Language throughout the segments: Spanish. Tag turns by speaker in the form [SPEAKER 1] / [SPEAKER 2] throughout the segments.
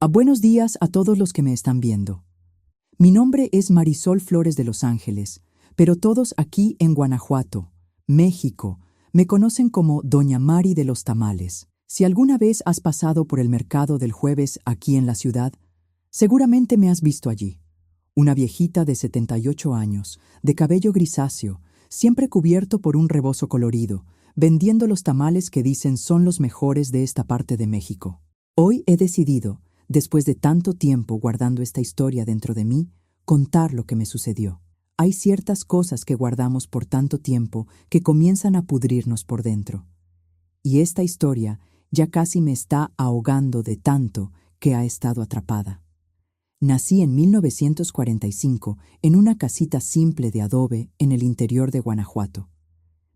[SPEAKER 1] Buenos días a todos los que me están viendo. Mi nombre es Marisol Flores de Los Ángeles, pero todos aquí en Guanajuato, México, me conocen como Doña Mari de los Tamales. Si alguna vez has pasado por el mercado del jueves aquí en la ciudad, seguramente me has visto allí. Una viejita de 78 años, de cabello grisáceo, siempre cubierto por un rebozo colorido, vendiendo los tamales que dicen son los mejores de esta parte de México. Hoy he decidido, después de tanto tiempo guardando esta historia dentro de mí, contar lo que me sucedió. Hay ciertas cosas que guardamos por tanto tiempo que comienzan a pudrirnos por dentro. Y esta historia ya casi me está ahogando de tanto que ha estado atrapada. Nací en 1945 en una casita simple de adobe en el interior de Guanajuato.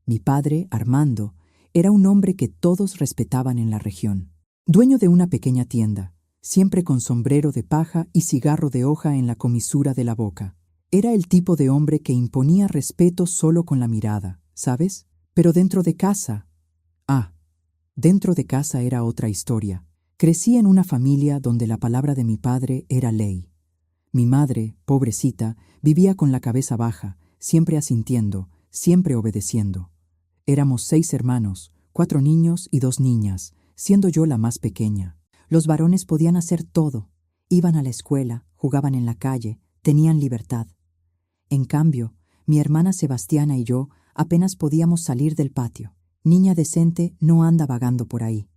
[SPEAKER 1] Mi padre, Armando, era un hombre que todos respetaban en la región. Dueño de una pequeña tienda, siempre con sombrero de paja y cigarro de hoja en la comisura de la boca. Era el tipo de hombre que imponía respeto solo con la mirada, ¿sabes? Pero dentro de casa... dentro de casa era otra historia. Crecí en una familia donde la palabra de mi padre era ley. Mi madre, pobrecita, vivía con la cabeza baja, siempre asintiendo, siempre obedeciendo. Éramos 6 hermanos, 4 niños y 2 niñas, siendo yo la más pequeña. Los varones podían hacer todo. Iban a la escuela, jugaban en la calle, tenían libertad. En cambio, mi hermana Sebastiana y yo apenas podíamos salir del patio. Niña decente no anda vagando por ahí,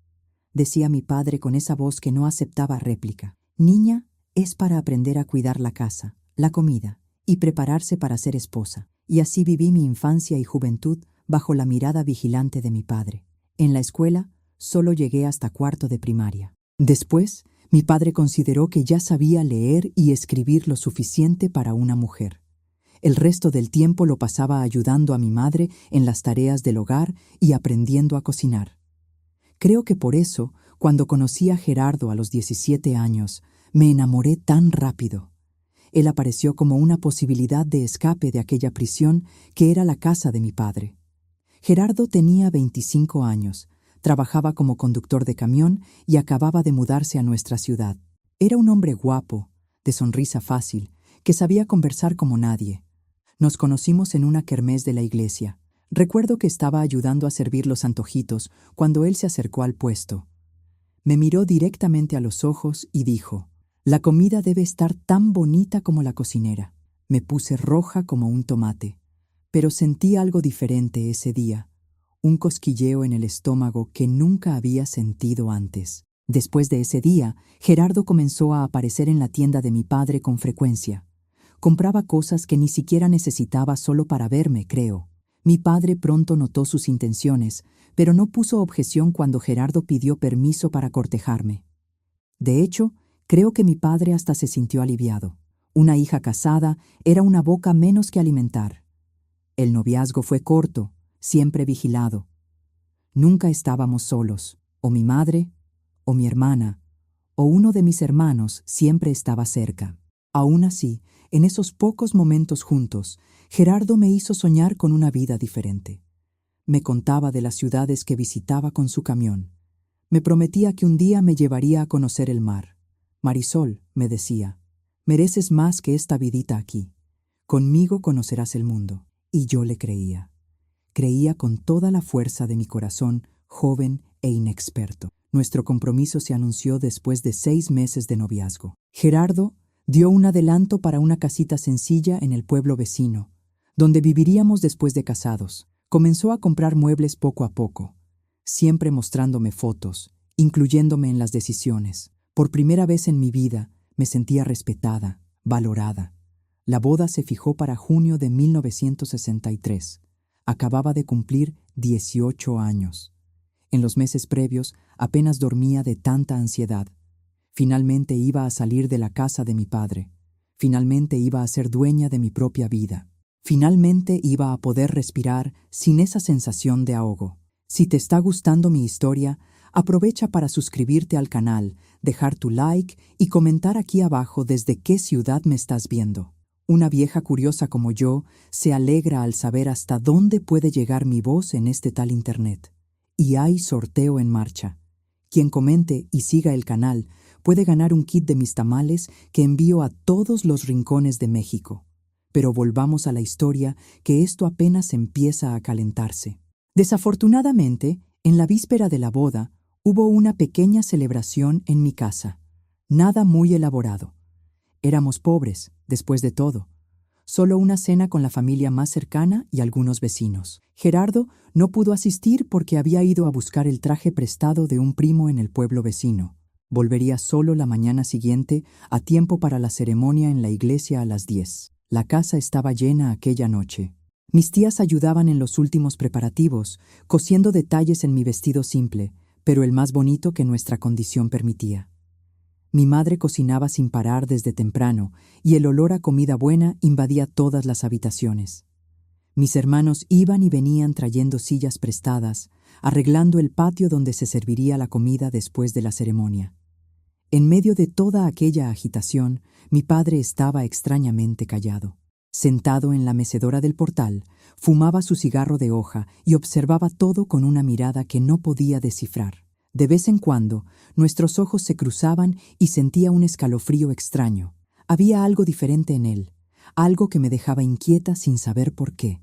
[SPEAKER 1] decía mi padre con esa voz que no aceptaba réplica. Niña es para aprender a cuidar la casa, la comida y prepararse para ser esposa. Y así viví mi infancia y juventud bajo la mirada vigilante de mi padre. En la escuela solo llegué hasta 4º de primaria. Después, mi padre consideró que ya sabía leer y escribir lo suficiente para una mujer. El resto del tiempo lo pasaba ayudando a mi madre en las tareas del hogar y aprendiendo a cocinar. Creo que por eso, cuando conocí a Gerardo a los 17 años, me enamoré tan rápido. Él apareció como una posibilidad de escape de aquella prisión que era la casa de mi padre. Gerardo tenía 25 años, trabajaba como conductor de camión y acababa de mudarse a nuestra ciudad. Era un hombre guapo, de sonrisa fácil, que sabía conversar como nadie. Nos conocimos en una kermés de la iglesia. Recuerdo que estaba ayudando a servir los antojitos cuando él se acercó al puesto. Me miró directamente a los ojos y dijo: «La comida debe estar tan bonita como la cocinera». Me puse roja como un tomate, pero sentí algo diferente ese día, un cosquilleo en el estómago que nunca había sentido antes. Después de ese día, Gerardo comenzó a aparecer en la tienda de mi padre con frecuencia. Compraba cosas que ni siquiera necesitaba solo para verme, creo. Mi padre pronto notó sus intenciones, pero no puso objeción cuando Gerardo pidió permiso para cortejarme. De hecho, creo que mi padre hasta se sintió aliviado. Una hija casada era una boca menos que alimentar. El noviazgo fue corto, siempre vigilado. Nunca estábamos solos, o mi madre, o mi hermana, o uno de mis hermanos siempre estaba cerca. Aún así, en esos pocos momentos juntos, Gerardo me hizo soñar con una vida diferente. Me contaba de las ciudades que visitaba con su camión. Me prometía que un día me llevaría a conocer el mar. Marisol, me decía, mereces más que esta vidita aquí. Conmigo conocerás el mundo. Y yo le creía. Creía con toda la fuerza de mi corazón, joven e inexperto. Nuestro compromiso se anunció después de 6 meses de noviazgo. Gerardo dio un adelanto para una casita sencilla en el pueblo vecino, donde viviríamos después de casados. Comenzó a comprar muebles poco a poco, siempre mostrándome fotos, incluyéndome en las decisiones. Por primera vez en mi vida me sentía respetada, valorada. La boda se fijó para junio de 1963. Acababa de cumplir 18 años. En los meses previos apenas dormía de tanta ansiedad. Finalmente iba a salir de la casa de mi padre. Finalmente iba a ser dueña de mi propia vida. Finalmente iba a poder respirar sin esa sensación de ahogo. Si te está gustando mi historia, aprovecha para suscribirte al canal, dejar tu like y comentar aquí abajo desde qué ciudad me estás viendo. Una vieja curiosa como yo se alegra al saber hasta dónde puede llegar mi voz en este tal internet. Y hay sorteo en marcha. Quien comente y siga el canal puede ganar un kit de mis tamales que envío a todos los rincones de México. Pero volvamos a la historia, que esto apenas empieza a calentarse. Desafortunadamente, en la víspera de la boda, hubo una pequeña celebración en mi casa. Nada muy elaborado. Éramos pobres, después de todo. Solo una cena con la familia más cercana y algunos vecinos. Gerardo no pudo asistir porque había ido a buscar el traje prestado de un primo en el pueblo vecino. Volvería solo la mañana siguiente, a tiempo para la ceremonia en la iglesia a las 10. La casa estaba llena aquella noche. Mis tías ayudaban en los últimos preparativos, cosiendo detalles en mi vestido simple, pero el más bonito que nuestra condición permitía. Mi madre cocinaba sin parar desde temprano, y el olor a comida buena invadía todas las habitaciones. Mis hermanos iban y venían trayendo sillas prestadas, arreglando el patio donde se serviría la comida después de la ceremonia. En medio de toda aquella agitación, mi padre estaba extrañamente callado. Sentado en la mecedora del portal, fumaba su cigarro de hoja y observaba todo con una mirada que no podía descifrar. De vez en cuando, nuestros ojos se cruzaban y sentía un escalofrío extraño. Había algo diferente en él, algo que me dejaba inquieta sin saber por qué.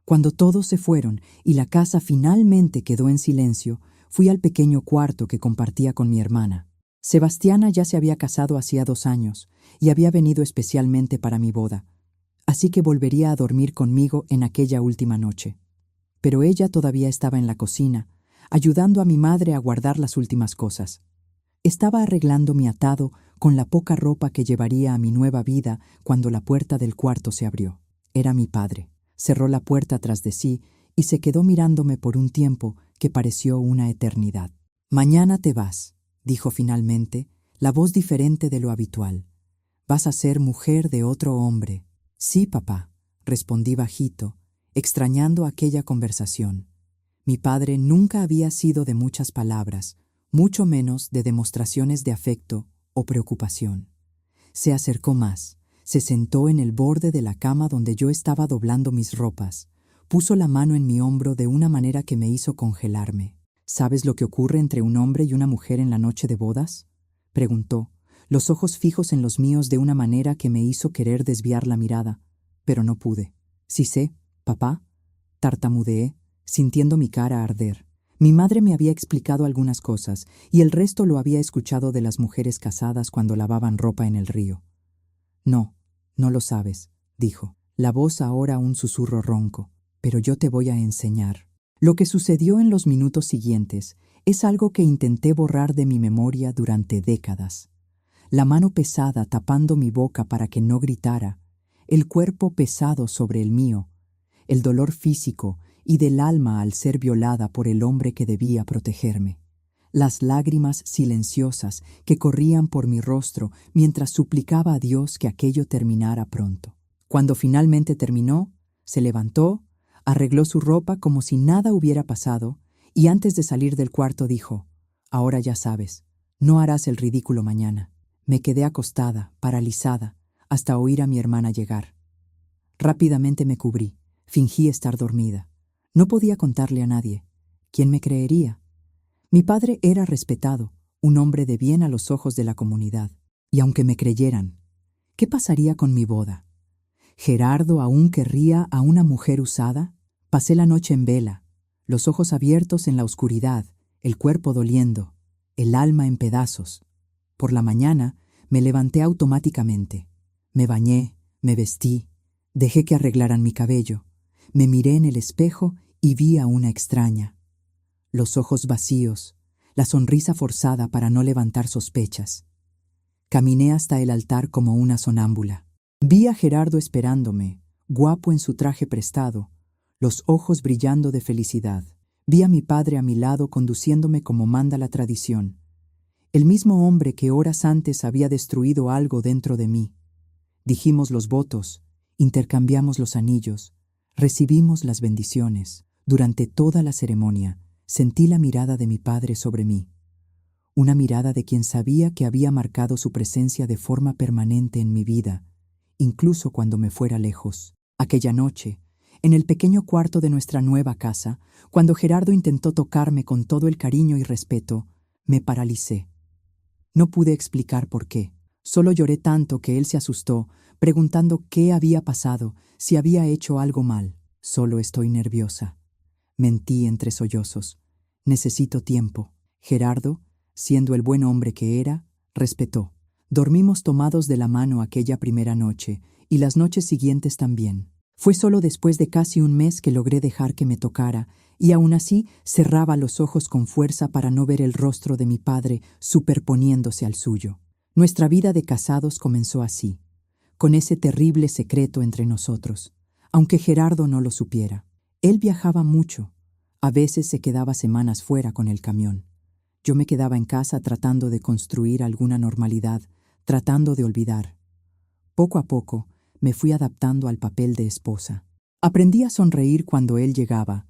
[SPEAKER 1] Cuando todos se fueron y la casa finalmente quedó en silencio, fui al pequeño cuarto que compartía con mi hermana. Sebastiana ya se había casado hacía 2 años y había venido especialmente para mi boda, así que volvería a dormir conmigo en aquella última noche. Pero ella todavía estaba en la cocina, ayudando a mi madre a guardar las últimas cosas. Estaba arreglando mi atado con la poca ropa que llevaría a mi nueva vida cuando la puerta del cuarto se abrió. Era mi padre. Cerró la puerta tras de sí y se quedó mirándome por un tiempo que pareció una eternidad. «Mañana te vas», dijo finalmente, la voz diferente de lo habitual. «Vas a ser mujer de otro hombre». «Sí, papá», respondí bajito, extrañando aquella conversación. Mi padre nunca había sido de muchas palabras, mucho menos de demostraciones de afecto o preocupación. Se acercó más, se sentó en el borde de la cama donde yo estaba doblando mis ropas, puso la mano en mi hombro de una manera que me hizo congelarme. «¿Sabes lo que ocurre entre un hombre y una mujer en la noche de bodas?», preguntó, los ojos fijos en los míos de una manera que me hizo querer desviar la mirada, pero no pude. «Sí sé, papá», tartamudeé, sintiendo mi cara arder. Mi madre me había explicado algunas cosas, y el resto lo había escuchado de las mujeres casadas cuando lavaban ropa en el río. «No, no lo sabes», dijo, la voz ahora un susurro ronco, «pero yo te voy a enseñar». Lo que sucedió en los minutos siguientes es algo que intenté borrar de mi memoria durante décadas. La mano pesada tapando mi boca para que no gritara, el cuerpo pesado sobre el mío, el dolor físico y del alma al ser violada por el hombre que debía protegerme. Las lágrimas silenciosas que corrían por mi rostro mientras suplicaba a Dios que aquello terminara pronto. Cuando finalmente terminó, se levantó, arregló su ropa como si nada hubiera pasado y antes de salir del cuarto dijo: «Ahora ya sabes, no harás el ridículo mañana». Me quedé acostada, paralizada, hasta oír a mi hermana llegar. Rápidamente me cubrí, fingí estar dormida. No podía contarle a nadie. ¿Quién me creería? Mi padre era respetado, un hombre de bien a los ojos de la comunidad. Y aunque me creyeran, ¿qué pasaría con mi boda? ¿Gerardo aún querría a una mujer usada? Pasé la noche en vela, los ojos abiertos en la oscuridad, el cuerpo doliendo, el alma en pedazos. Por la mañana me levanté automáticamente. Me bañé, me vestí, dejé que arreglaran mi cabello. Me miré en el espejo y vi a una extraña. Los ojos vacíos, la sonrisa forzada para no levantar sospechas. Caminé hasta el altar como una sonámbula. Vi a Gerardo esperándome, guapo en su traje prestado, los ojos brillando de felicidad. Vi a mi padre a mi lado conduciéndome como manda la tradición. El mismo hombre que horas antes había destruido algo dentro de mí. Dijimos los votos, intercambiamos los anillos, recibimos las bendiciones. Durante toda la ceremonia, sentí la mirada de mi padre sobre mí. Una mirada de quien sabía que había marcado su presencia de forma permanente en mi vida, incluso cuando me fuera lejos. Aquella noche, en el pequeño cuarto de nuestra nueva casa, cuando Gerardo intentó tocarme con todo el cariño y respeto, me paralicé. No pude explicar por qué. Solo lloré tanto que él se asustó, preguntando qué había pasado, si había hecho algo mal. Solo estoy nerviosa. Mentí entre sollozos. Necesito tiempo. Gerardo, siendo el buen hombre que era, respetó. Dormimos tomados de la mano aquella primera noche, y las noches siguientes también. Fue solo después de casi un mes que logré dejar que me tocara, y aún así cerraba los ojos con fuerza para no ver el rostro de mi padre superponiéndose al suyo. Nuestra vida de casados comenzó así, con ese terrible secreto entre nosotros, aunque Gerardo no lo supiera. Él viajaba mucho, a veces se quedaba semanas fuera con el camión. Yo me quedaba en casa tratando de construir alguna normalidad, tratando de olvidar. Poco a poco me fui adaptando al papel de esposa. Aprendí a sonreír cuando él llegaba,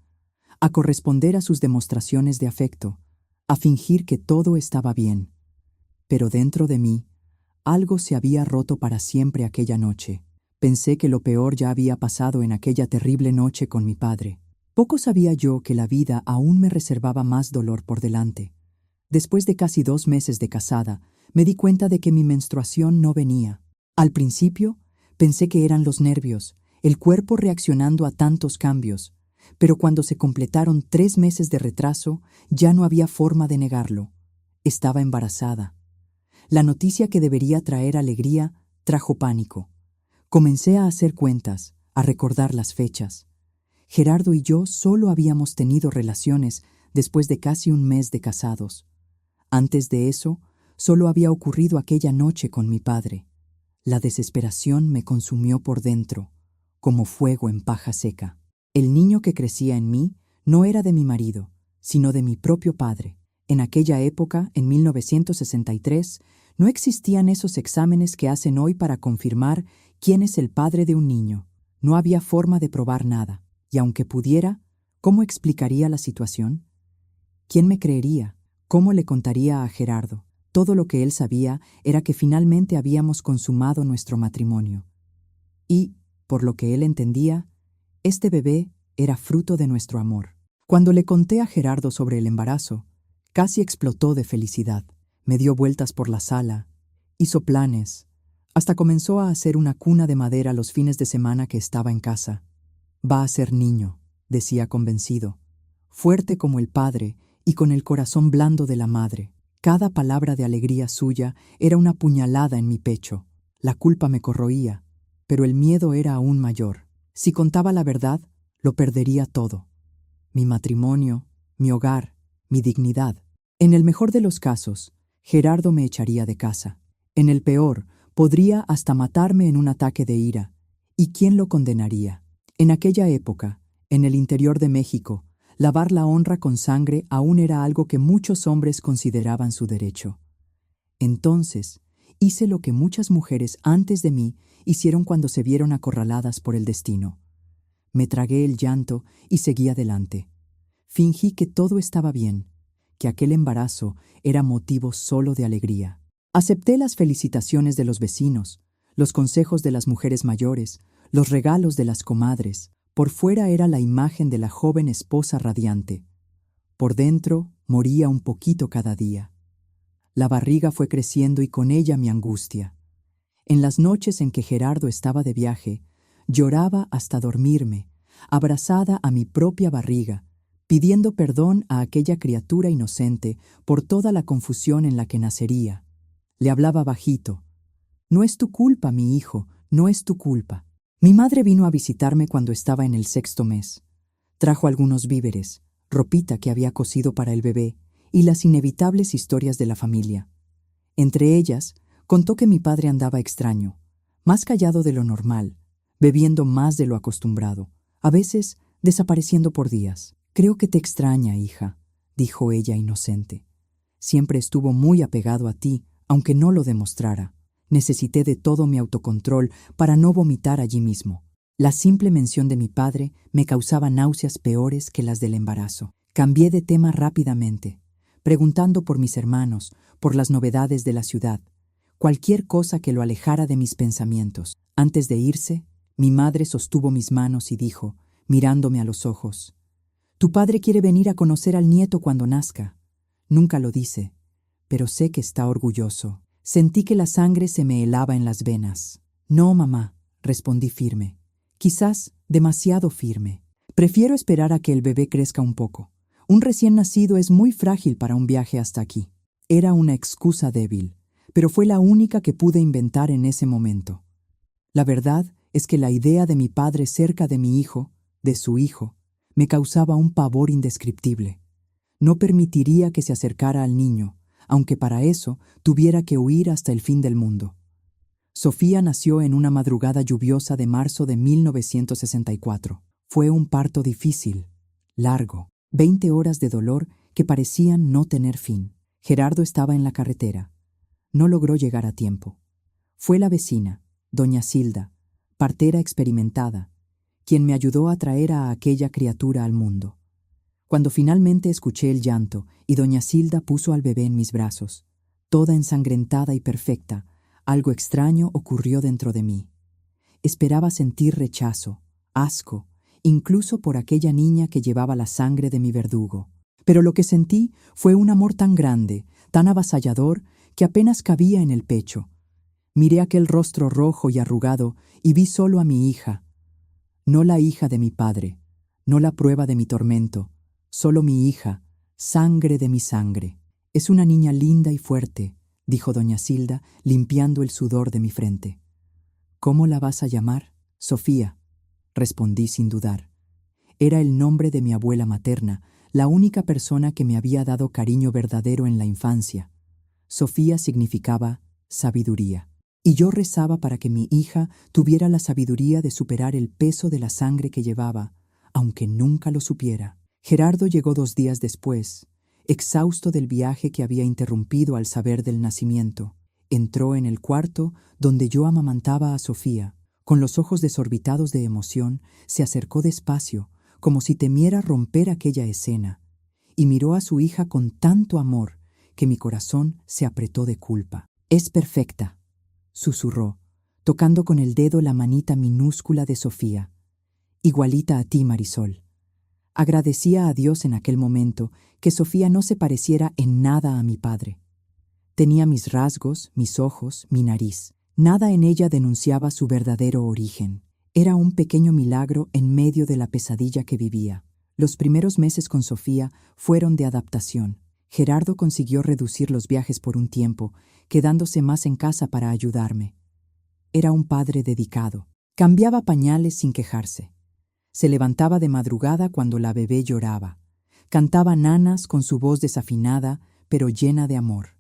[SPEAKER 1] a corresponder a sus demostraciones de afecto, a fingir que todo estaba bien. Pero dentro de mí, algo se había roto para siempre aquella noche. Pensé que lo peor ya había pasado en aquella terrible noche con mi padre. Poco sabía yo que la vida aún me reservaba más dolor por delante. Después de casi 2 meses de casada, me di cuenta de que mi menstruación no venía. Al principio, pensé que eran los nervios, el cuerpo reaccionando a tantos cambios, pero cuando se completaron 3 meses de retraso, ya no había forma de negarlo. Estaba embarazada. La noticia que debería traer alegría trajo pánico. Comencé a hacer cuentas, a recordar las fechas. Gerardo y yo solo habíamos tenido relaciones después de casi un mes de casados. Antes de eso, solo había ocurrido aquella noche con mi padre. La desesperación me consumió por dentro, como fuego en paja seca. El niño que crecía en mí no era de mi marido, sino de mi propio padre. En aquella época, en 1963, no existían esos exámenes que hacen hoy para confirmar quién es el padre de un niño. No había forma de probar nada, y aunque pudiera, ¿cómo explicaría la situación? ¿Quién me creería? ¿Cómo le contaría a Gerardo? Todo lo que él sabía era que finalmente habíamos consumado nuestro matrimonio. Y, por lo que él entendía, este bebé era fruto de nuestro amor. Cuando le conté a Gerardo sobre el embarazo, casi explotó de felicidad. Me dio vueltas por la sala, hizo planes, hasta comenzó a hacer una cuna de madera los fines de semana que estaba en casa. Va a ser niño, decía convencido, fuerte como el padre y con el corazón blando de la madre. Cada palabra de alegría suya era una puñalada en mi pecho. La culpa me corroía, pero el miedo era aún mayor. Si contaba la verdad, lo perdería todo. Mi matrimonio, mi hogar, mi dignidad. En el mejor de los casos, Gerardo me echaría de casa. En el peor, podría hasta matarme en un ataque de ira. ¿Y quién lo condenaría? En aquella época, en el interior de México, lavar la honra con sangre aún era algo que muchos hombres consideraban su derecho. Entonces, hice lo que muchas mujeres antes de mí hicieron cuando se vieron acorraladas por el destino. Me tragué el llanto y seguí adelante. Fingí que todo estaba bien, que aquel embarazo era motivo solo de alegría. Acepté las felicitaciones de los vecinos, los consejos de las mujeres mayores, los regalos de las comadres. Por fuera era la imagen de la joven esposa radiante. Por dentro moría un poquito cada día. La barriga fue creciendo y con ella mi angustia. En las noches en que Gerardo estaba de viaje, lloraba hasta dormirme, abrazada a mi propia barriga, pidiendo perdón a aquella criatura inocente por toda la confusión en la que nacería. Le hablaba bajito. No es tu culpa, mi hijo, no es tu culpa. Mi madre vino a visitarme cuando estaba en el 6º mes. Trajo algunos víveres, ropita que había cosido para el bebé y las inevitables historias de la familia. Entre ellas, contó que mi padre andaba extraño, más callado de lo normal, bebiendo más de lo acostumbrado, a veces desapareciendo por días. Creo que te extraña, hija, dijo ella inocente. Siempre estuvo muy apegado a ti, aunque no lo demostrara. Necesité de todo mi autocontrol para no vomitar allí mismo. La simple mención de mi padre me causaba náuseas peores que las del embarazo. Cambié de tema rápidamente, preguntando por mis hermanos, por las novedades de la ciudad, cualquier cosa que lo alejara de mis pensamientos. Antes de irse, mi madre sostuvo mis manos y dijo, mirándome a los ojos, «Tu padre quiere venir a conocer al nieto cuando nazca. Nunca lo dice, pero sé que está orgulloso. Sentí que la sangre se me helaba en las venas. No, mamá, respondí firme. Quizás demasiado firme. Prefiero esperar a que el bebé crezca un poco. Un recién nacido es muy frágil para un viaje hasta aquí. Era una excusa débil, pero fue la única que pude inventar en ese momento. La verdad es que la idea de mi padre cerca de mi hijo, de su hijo, me causaba un pavor indescriptible. No permitiría que se acercara al niño, aunque para eso tuviera que huir hasta el fin del mundo. Sofía nació en una madrugada lluviosa de marzo de 1964. Fue un parto difícil, largo, 20 horas de dolor que parecían no tener fin. Gerardo estaba en la carretera. No logró llegar a tiempo. Fue la vecina, doña Silda, partera experimentada, quien me ayudó a traer a aquella criatura al mundo. Cuando finalmente escuché el llanto y doña Silda puso al bebé en mis brazos, toda ensangrentada y perfecta, algo extraño ocurrió dentro de mí. Esperaba sentir rechazo, asco, incluso por aquella niña que llevaba la sangre de mi verdugo. Pero lo que sentí fue un amor tan grande, tan avasallador, que apenas cabía en el pecho. Miré aquel rostro rojo y arrugado y vi solo a mi hija. No la hija de mi padre, no la prueba de mi tormento, solo mi hija, sangre de mi sangre. Es una niña linda y fuerte, dijo doña Silda, limpiando el sudor de mi frente. ¿Cómo la vas a llamar? Sofía, respondí sin dudar. Era el nombre de mi abuela materna, la única persona que me había dado cariño verdadero en la infancia. Sofía significaba sabiduría. Y yo rezaba para que mi hija tuviera la sabiduría de superar el peso de la sangre que llevaba, aunque nunca lo supiera. Gerardo llegó 2 días después, exhausto del viaje que había interrumpido al saber del nacimiento. Entró en el cuarto donde yo amamantaba a Sofía. Con los ojos desorbitados de emoción, se acercó despacio, como si temiera romper aquella escena, y miró a su hija con tanto amor que mi corazón se apretó de culpa. «Es perfecta», susurró, tocando con el dedo la manita minúscula de Sofía. «Igualita a ti, Marisol». Agradecía a Dios en aquel momento que Sofía no se pareciera en nada a mi padre. Tenía mis rasgos, mis ojos, mi nariz. Nada en ella denunciaba su verdadero origen. Era un pequeño milagro en medio de la pesadilla que vivía. Los primeros meses con Sofía fueron de adaptación. Gerardo consiguió reducir los viajes por un tiempo, quedándose más en casa para ayudarme. Era un padre dedicado. Cambiaba pañales sin quejarse. Se levantaba de madrugada cuando la bebé lloraba. Cantaba nanas con su voz desafinada, pero llena de amor.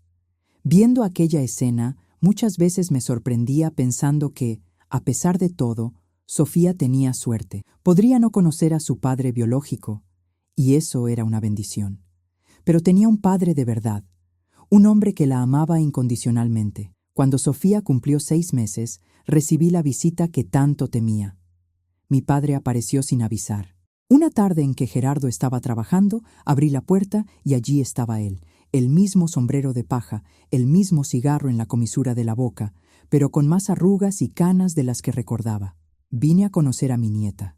[SPEAKER 1] Viendo aquella escena, muchas veces me sorprendía pensando que, a pesar de todo, Sofía tenía suerte. Podría no conocer a su padre biológico, y eso era una bendición. Pero tenía un padre de verdad, un hombre que la amaba incondicionalmente. Cuando Sofía cumplió 6 meses, recibí la visita que tanto temía. Mi padre apareció sin avisar. Una tarde en que Gerardo estaba trabajando, abrí la puerta y allí estaba él, el mismo sombrero de paja, el mismo cigarro en la comisura de la boca, pero con más arrugas y canas de las que recordaba. «Vine a conocer a mi nieta»,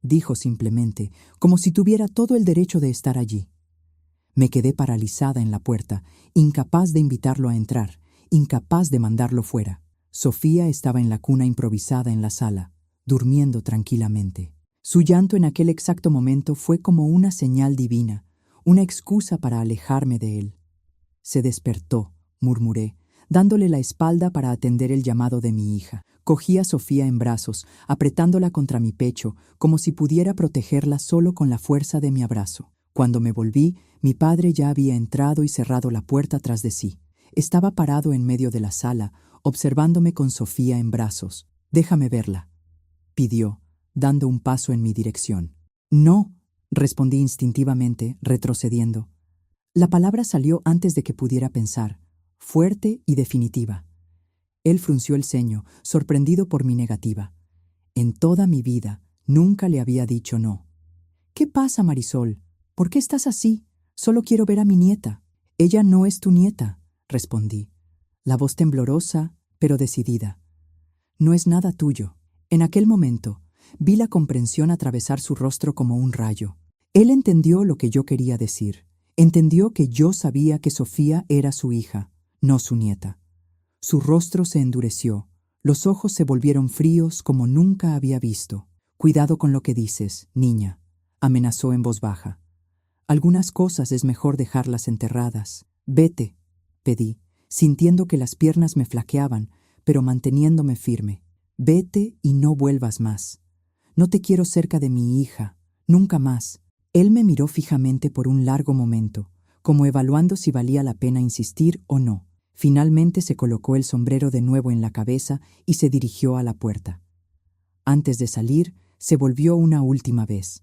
[SPEAKER 1] dijo simplemente, como si tuviera todo el derecho de estar allí. Me quedé paralizada en la puerta, incapaz de invitarlo a entrar, incapaz de mandarlo fuera. Sofía estaba en la cuna improvisada en la sala, durmiendo tranquilamente. Su llanto en aquel exacto momento fue como una señal divina, una excusa para alejarme de él. «Se despertó», murmuré, dándole la espalda para atender el llamado de mi hija. Cogí a Sofía en brazos, apretándola contra mi pecho, como si pudiera protegerla solo con la fuerza de mi abrazo. Cuando me volví, mi padre ya había entrado y cerrado la puerta tras de sí. Estaba parado en medio de la sala, observándome con Sofía en brazos. «Déjame verla», pidió, dando un paso en mi dirección. «No», respondí instintivamente, retrocediendo. La palabra salió antes de que pudiera pensar, fuerte y definitiva. Él frunció el ceño, sorprendido por mi negativa. En toda mi vida nunca le había dicho no. «¿Qué pasa, Marisol? ¿Por qué estás así? Solo quiero ver a mi nieta». «Ella no es tu nieta», respondí, la voz temblorosa, pero decidida. «No es nada tuyo». En aquel momento, vi la comprensión atravesar su rostro como un rayo. Él entendió lo que yo quería decir, Entendió que yo sabía que Sofía era su hija, no su nieta. Su rostro se endureció, los ojos se volvieron fríos como nunca había visto. «Cuidado con lo que dices, niña», amenazó en voz baja. «Algunas cosas es mejor dejarlas enterradas. Vete», pedí, sintiendo que las piernas me flaqueaban, pero manteniéndome firme. «Vete y no vuelvas más. No te quiero cerca de mi hija, nunca más». Él me miró fijamente por un largo momento, como evaluando si valía la pena insistir o no. Finalmente se colocó el sombrero de nuevo en la cabeza y se dirigió a la puerta. Antes de salir, se volvió una última vez.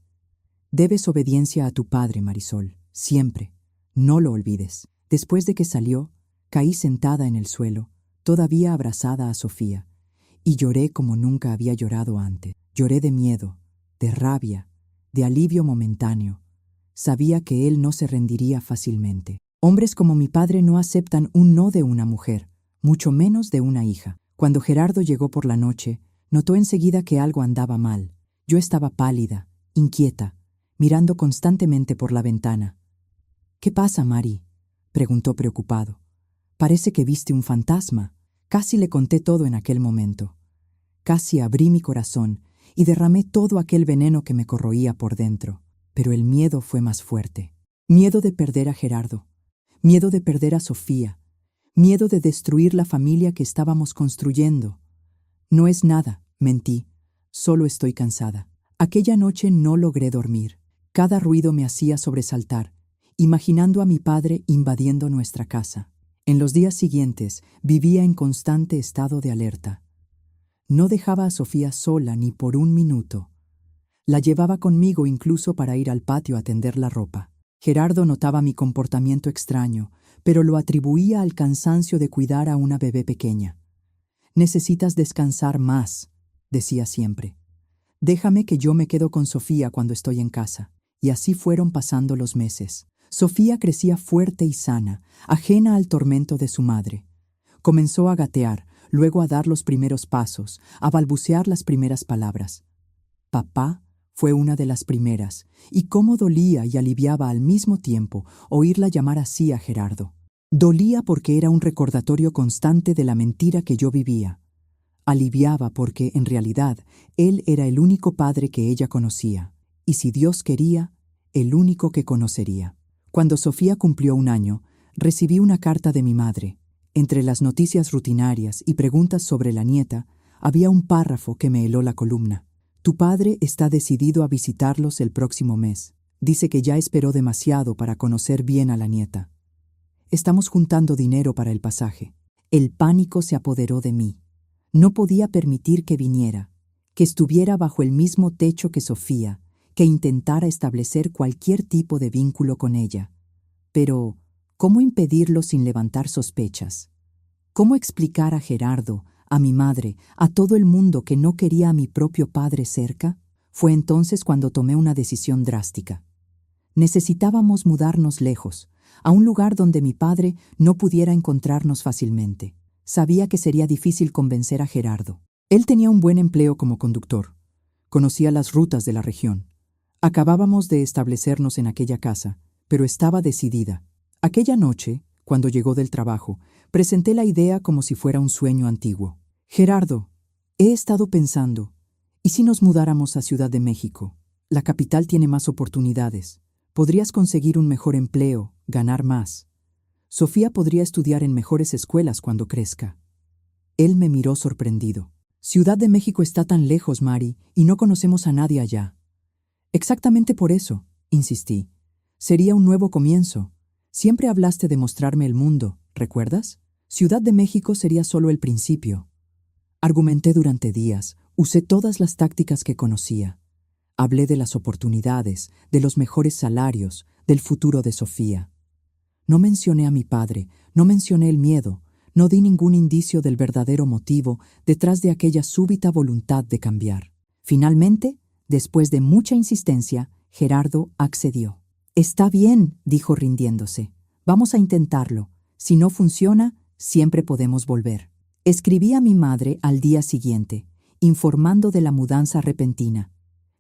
[SPEAKER 1] «Debes obediencia a tu padre, Marisol, siempre. No lo olvides». Después de que salió, caí sentada en el suelo, todavía abrazada a Sofía, y lloré como nunca había llorado antes. Lloré de miedo, de rabia, de alivio momentáneo. Sabía que él no se rendiría fácilmente. Hombres como mi padre no aceptan un no de una mujer, mucho menos de una hija. Cuando Gerardo llegó por la noche, notó enseguida que algo andaba mal. Yo estaba pálida, inquieta, mirando constantemente por la ventana. «¿Qué pasa, Mari?», preguntó preocupado. «Parece que viste un fantasma». Casi le conté todo en aquel momento. Casi abrí mi corazón y derramé todo aquel veneno que me corroía por dentro. Pero el miedo fue más fuerte. Miedo de perder a Gerardo. Miedo de perder a Sofía. Miedo de destruir la familia que estábamos construyendo. «No es nada», mentí. «Solo estoy cansada». Aquella noche no logré dormir. Cada ruido me hacía sobresaltar, imaginando a mi padre invadiendo nuestra casa. En los días siguientes vivía en constante estado de alerta. No dejaba a Sofía sola ni por un minuto. La llevaba conmigo incluso para ir al patio a tender la ropa. Gerardo notaba mi comportamiento extraño, pero lo atribuía al cansancio de cuidar a una bebé pequeña. «Necesitas descansar más», decía siempre. «Déjame que yo me quedo con Sofía cuando estoy en casa». Y así fueron pasando los meses. Sofía crecía fuerte y sana, ajena al tormento de su madre. Comenzó a gatear, luego a dar los primeros pasos, a balbucear las primeras palabras. «Papá» fue una de las primeras, y cómo dolía y aliviaba al mismo tiempo oírla llamar así a Gerardo. Dolía porque era un recordatorio constante de la mentira que yo vivía. Aliviaba porque, en realidad, él era el único padre que ella conocía, y si Dios quería, el único que conocería. Cuando Sofía cumplió 1 año, recibí una carta de mi madre. Entre las noticias rutinarias y preguntas sobre la nieta, había un párrafo que me heló la columna. «Tu padre está decidido a visitarlos el próximo mes. Dice que ya esperó demasiado para conocer bien a la nieta. Estamos juntando dinero para el pasaje». El pánico se apoderó de mí. No podía permitir que viniera, que estuviera bajo el mismo techo que Sofía, que intentara establecer cualquier tipo de vínculo con ella. Pero, ¿cómo impedirlo sin levantar sospechas? ¿Cómo explicar a Gerardo, a mi madre, a todo el mundo que no quería a mi propio padre cerca? Fue entonces cuando tomé una decisión drástica. Necesitábamos mudarnos lejos, a un lugar donde mi padre no pudiera encontrarnos fácilmente. Sabía que sería difícil convencer a Gerardo. Él tenía un buen empleo como conductor. Conocía las rutas de la región. Acabábamos de establecernos en aquella casa, pero estaba decidida. Aquella noche, cuando llegó del trabajo, presenté la idea como si fuera un sueño antiguo. «Gerardo, he estado pensando, ¿y si nos mudáramos a Ciudad de México? La capital tiene más oportunidades. Podrías conseguir un mejor empleo, ganar más. Sofía podría estudiar en mejores escuelas cuando crezca». Él me miró sorprendido. «Ciudad de México está tan lejos, Mari, y no conocemos a nadie allá». «Exactamente por eso», insistí. «Sería un nuevo comienzo. Siempre hablaste de mostrarme el mundo, ¿recuerdas? Ciudad de México sería solo el principio». Argumenté durante días, usé todas las tácticas que conocía. Hablé de las oportunidades, de los mejores salarios, del futuro de Sofía. No mencioné a mi padre, no mencioné el miedo, no di ningún indicio del verdadero motivo detrás de aquella súbita voluntad de cambiar. Finalmente, después de mucha insistencia, Gerardo accedió. «Está bien», dijo rindiéndose. «Vamos a intentarlo. Si no funciona, siempre podemos volver». Escribí a mi madre al día siguiente, informando de la mudanza repentina.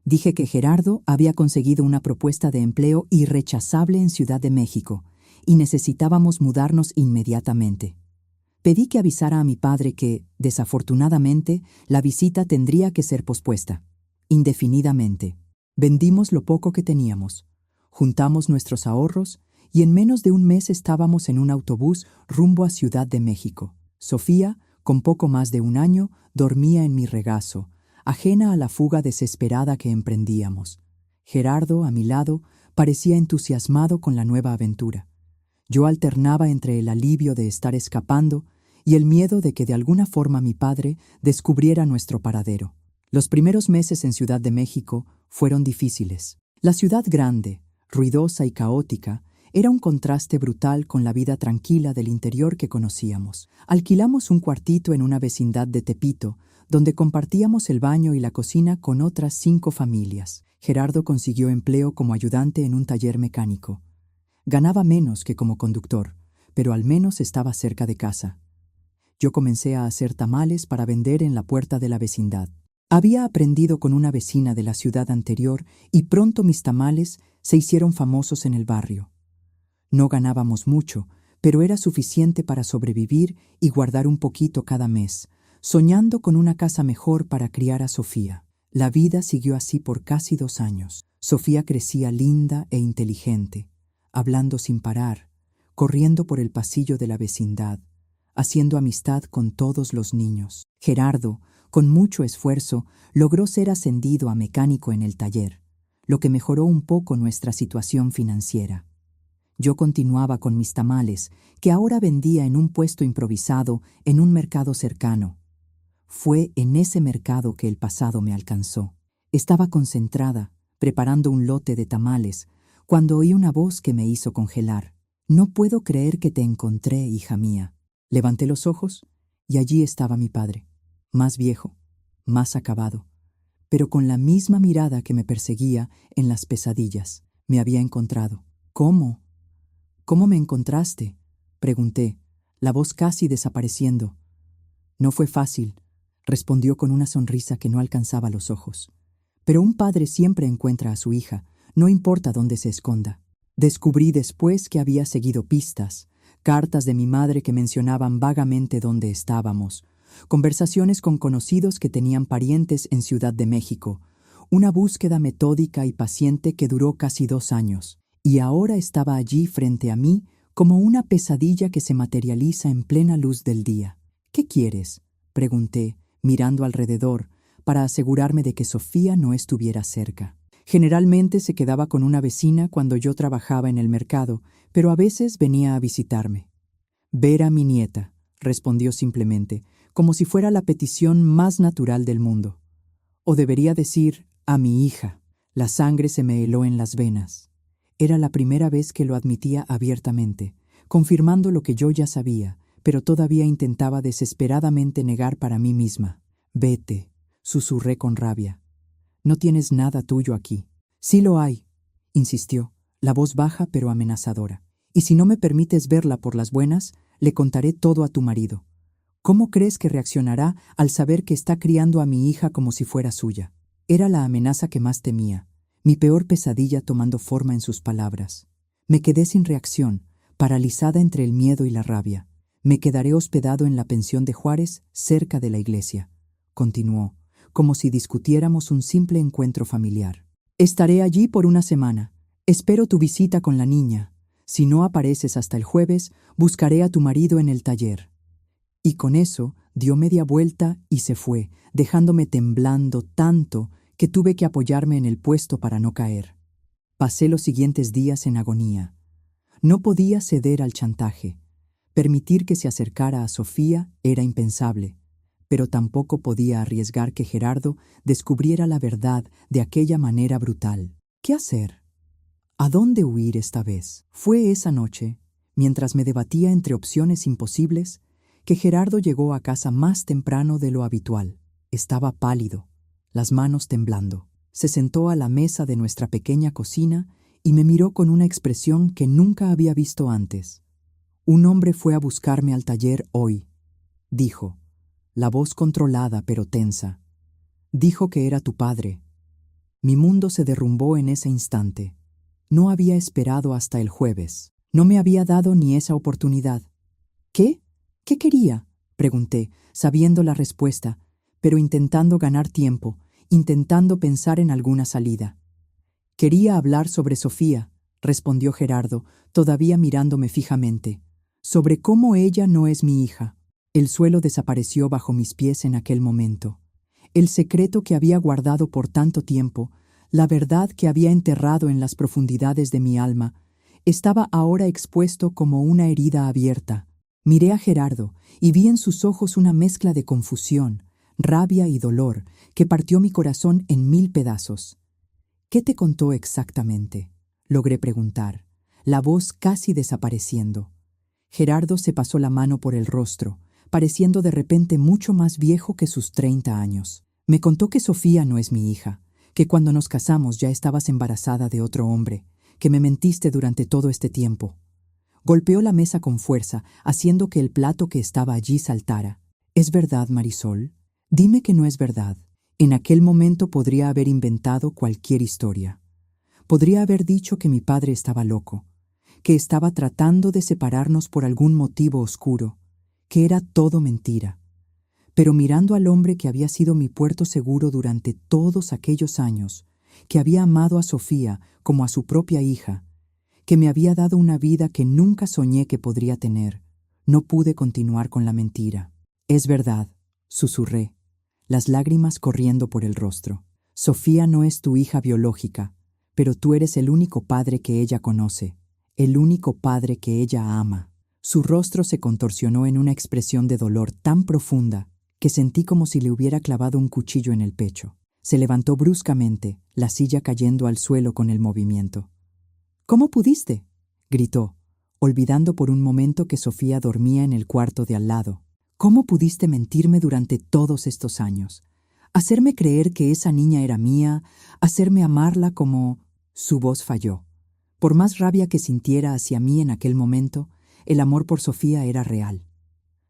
[SPEAKER 1] Dije que Gerardo había conseguido una propuesta de empleo irrechazable en Ciudad de México y necesitábamos mudarnos inmediatamente. Pedí que avisara a mi padre que, desafortunadamente, la visita tendría que ser pospuesta, indefinidamente. Vendimos lo poco que teníamos, juntamos nuestros ahorros y en menos de un mes estábamos en un autobús rumbo a Ciudad de México. Sofía, con poco más de un año, dormía en mi regazo, ajena a la fuga desesperada que emprendíamos. Gerardo, a mi lado, parecía entusiasmado con la nueva aventura. Yo alternaba entre el alivio de estar escapando y el miedo de que de alguna forma mi padre descubriera nuestro paradero. Los primeros meses en Ciudad de México fueron difíciles. La ciudad grande, ruidosa y caótica, era un contraste brutal con la vida tranquila del interior que conocíamos. Alquilamos un cuartito en una vecindad de Tepito, donde compartíamos el baño y la cocina con otras 5 familias. Gerardo consiguió empleo como ayudante en un taller mecánico. Ganaba menos que como conductor, pero al menos estaba cerca de casa. Yo comencé a hacer tamales para vender en la puerta de la vecindad. Había aprendido con una vecina de la ciudad anterior y pronto mis tamales se hicieron famosos en el barrio. No ganábamos mucho, pero era suficiente para sobrevivir y guardar un poquito cada mes, soñando con una casa mejor para criar a Sofía. La vida siguió así por casi 2 años. Sofía crecía linda e inteligente, hablando sin parar, corriendo por el pasillo de la vecindad, haciendo amistad con todos los niños. Gerardo, con mucho esfuerzo, logró ser ascendido a mecánico en el taller, lo que mejoró un poco nuestra situación financiera. Yo continuaba con mis tamales, que ahora vendía en un puesto improvisado en un mercado cercano. Fue en ese mercado que el pasado me alcanzó. Estaba concentrada, preparando un lote de tamales, cuando oí una voz que me hizo congelar. «No puedo creer que te encontré, hija mía». Levanté los ojos y allí estaba mi padre, más viejo, más acabado, pero con la misma mirada que me perseguía en las pesadillas. Me había encontrado. «¿Cómo? ¿Cómo me encontraste?», pregunté, la voz casi desapareciendo. «No fue fácil», respondió con una sonrisa que no alcanzaba los ojos. «Pero un padre siempre encuentra a su hija, no importa dónde se esconda». Descubrí después que había seguido pistas, cartas de mi madre que mencionaban vagamente dónde estábamos, conversaciones con conocidos que tenían parientes en Ciudad de México, una búsqueda metódica y paciente que duró casi 2 años, y ahora estaba allí frente a mí como una pesadilla que se materializa en plena luz del día. «¿Qué quieres?», pregunté, mirando alrededor, para asegurarme de que Sofía no estuviera cerca. Generalmente se quedaba con una vecina cuando yo trabajaba en el mercado, pero a veces venía a visitarme. «Ver a mi nieta», respondió simplemente, como si fuera la petición más natural del mundo. O debería decir, «a mi hija». La sangre se me heló en las venas. Era la primera vez que lo admitía abiertamente, confirmando lo que yo ya sabía, pero todavía intentaba desesperadamente negar para mí misma. «Vete», susurré con rabia. «No tienes nada tuyo aquí». «Sí lo hay», insistió, la voz baja pero amenazadora. «Y si no me permites verla por las buenas, le contaré todo a tu marido. ¿Cómo crees que reaccionará al saber que está criando a mi hija como si fuera suya?». Era la amenaza que más temía, mi peor pesadilla tomando forma en sus palabras. Me quedé sin reacción, paralizada entre el miedo y la rabia. «Me quedaré hospedado en la pensión de Juárez, cerca de la iglesia», continuó, como si discutiéramos un simple encuentro familiar. «Estaré allí por una semana. Espero tu visita con la niña. Si no apareces hasta el jueves, buscaré a tu marido en el taller». Y con eso dio media vuelta y se fue, dejándome temblando tanto que tuve que apoyarme en el puesto para no caer. Pasé los siguientes días en agonía. No podía ceder al chantaje. Permitir que se acercara a Sofía era impensable, pero tampoco podía arriesgar que Gerardo descubriera la verdad de aquella manera brutal. ¿Qué hacer? ¿A dónde huir esta vez? Fue esa noche, mientras me debatía entre opciones imposibles, que Gerardo llegó a casa más temprano de lo habitual. Estaba pálido, las manos temblando. Se sentó a la mesa de nuestra pequeña cocina y me miró con una expresión que nunca había visto antes. «Un hombre fue a buscarme al taller hoy», dijo, la voz controlada pero tensa. «Dijo que era tu padre». Mi mundo se derrumbó en ese instante. No había esperado hasta el jueves. No me había dado ni esa oportunidad. ¿Qué? ¿Qué quería? Pregunté, sabiendo la respuesta, pero intentando ganar tiempo, intentando pensar en alguna salida. Quería hablar sobre Sofía, respondió Gerardo, todavía mirándome fijamente. Sobre cómo ella no es mi hija. El suelo desapareció bajo mis pies en aquel momento. El secreto que había guardado por tanto tiempo, la verdad que había enterrado en las profundidades de mi alma, estaba ahora expuesto como una herida abierta. Miré a Gerardo y vi en sus ojos una mezcla de confusión, rabia y dolor que partió mi corazón en 1000 pedazos. ¿Qué te contó exactamente?, logré preguntar, la voz casi desapareciendo. Gerardo se pasó la mano por el rostro, pareciendo de repente mucho más viejo que sus 30 años. Me contó que Sofía no es mi hija, que cuando nos casamos ya estabas embarazada de otro hombre, que me mentiste durante todo este tiempo. Golpeó la mesa con fuerza, haciendo que el plato que estaba allí saltara. ¿Es verdad, Marisol? Dime que no es verdad. En aquel momento podría haber inventado cualquier historia. Podría haber dicho que mi padre estaba loco, que estaba tratando de separarnos por algún motivo oscuro, que era todo mentira. Pero mirando al hombre que había sido mi puerto seguro durante todos aquellos años, que había amado a Sofía como a su propia hija, que me había dado una vida que nunca soñé que podría tener, no pude continuar con la mentira. Es verdad, susurré, las lágrimas corriendo por el rostro. Sofía no es tu hija biológica, pero tú eres el único padre que ella conoce, el único padre que ella ama. Su rostro se contorsionó en una expresión de dolor tan profunda que sentí como si le hubiera clavado un cuchillo en el pecho. Se levantó bruscamente, la silla cayendo al suelo con el movimiento. ¿Cómo pudiste?, gritó, olvidando por un momento que Sofía dormía en el cuarto de al lado. ¿Cómo pudiste mentirme durante todos estos años? Hacerme creer que esa niña era mía, hacerme amarla como... Su voz falló. Por más rabia que sintiera hacia mí en aquel momento, el amor por Sofía era real.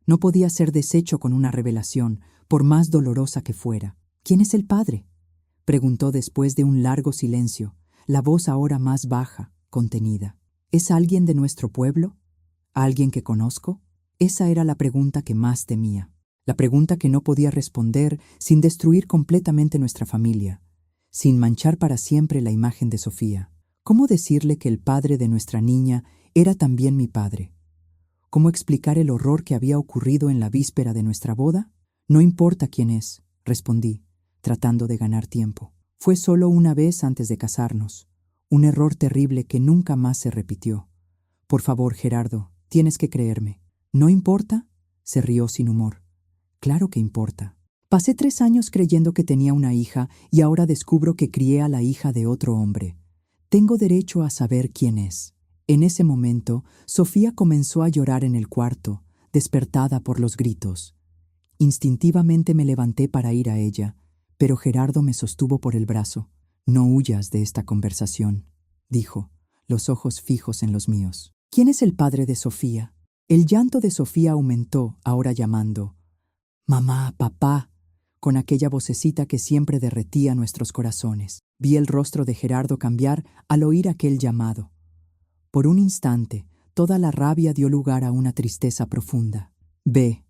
[SPEAKER 1] No podía ser deshecho con una revelación, por más dolorosa que fuera. ¿Quién es el padre?, preguntó después de un largo silencio, la voz ahora más baja, contenida. ¿Es alguien de nuestro pueblo? ¿Alguien que conozco? Esa era la pregunta que más temía, la pregunta que no podía responder sin destruir completamente nuestra familia, sin manchar para siempre la imagen de Sofía. ¿Cómo decirle que el padre de nuestra niña era también mi padre? ¿Cómo explicar el horror que había ocurrido en la víspera de nuestra boda? No importa quién es, respondí, tratando de ganar tiempo. Fue solo una vez antes de casarnos, un error terrible que nunca más se repitió. Por favor, Gerardo, tienes que creerme. ¿No importa?, se rió sin humor. Claro que importa. Pasé 3 años creyendo que tenía una hija y ahora descubro que crié a la hija de otro hombre. Tengo derecho a saber quién es. En ese momento, Sofía comenzó a llorar en el cuarto, despertada por los gritos. Instintivamente me levanté para ir a ella, pero Gerardo me sostuvo por el brazo. No huyas de esta conversación, dijo, los ojos fijos en los míos. ¿Quién es el padre de Sofía? El llanto de Sofía aumentó, ahora llamando, «Mamá, papá», con aquella vocecita que siempre derretía nuestros corazones. Vi el rostro de Gerardo cambiar al oír aquel llamado. Por un instante, toda la rabia dio lugar a una tristeza profunda. «Ve»,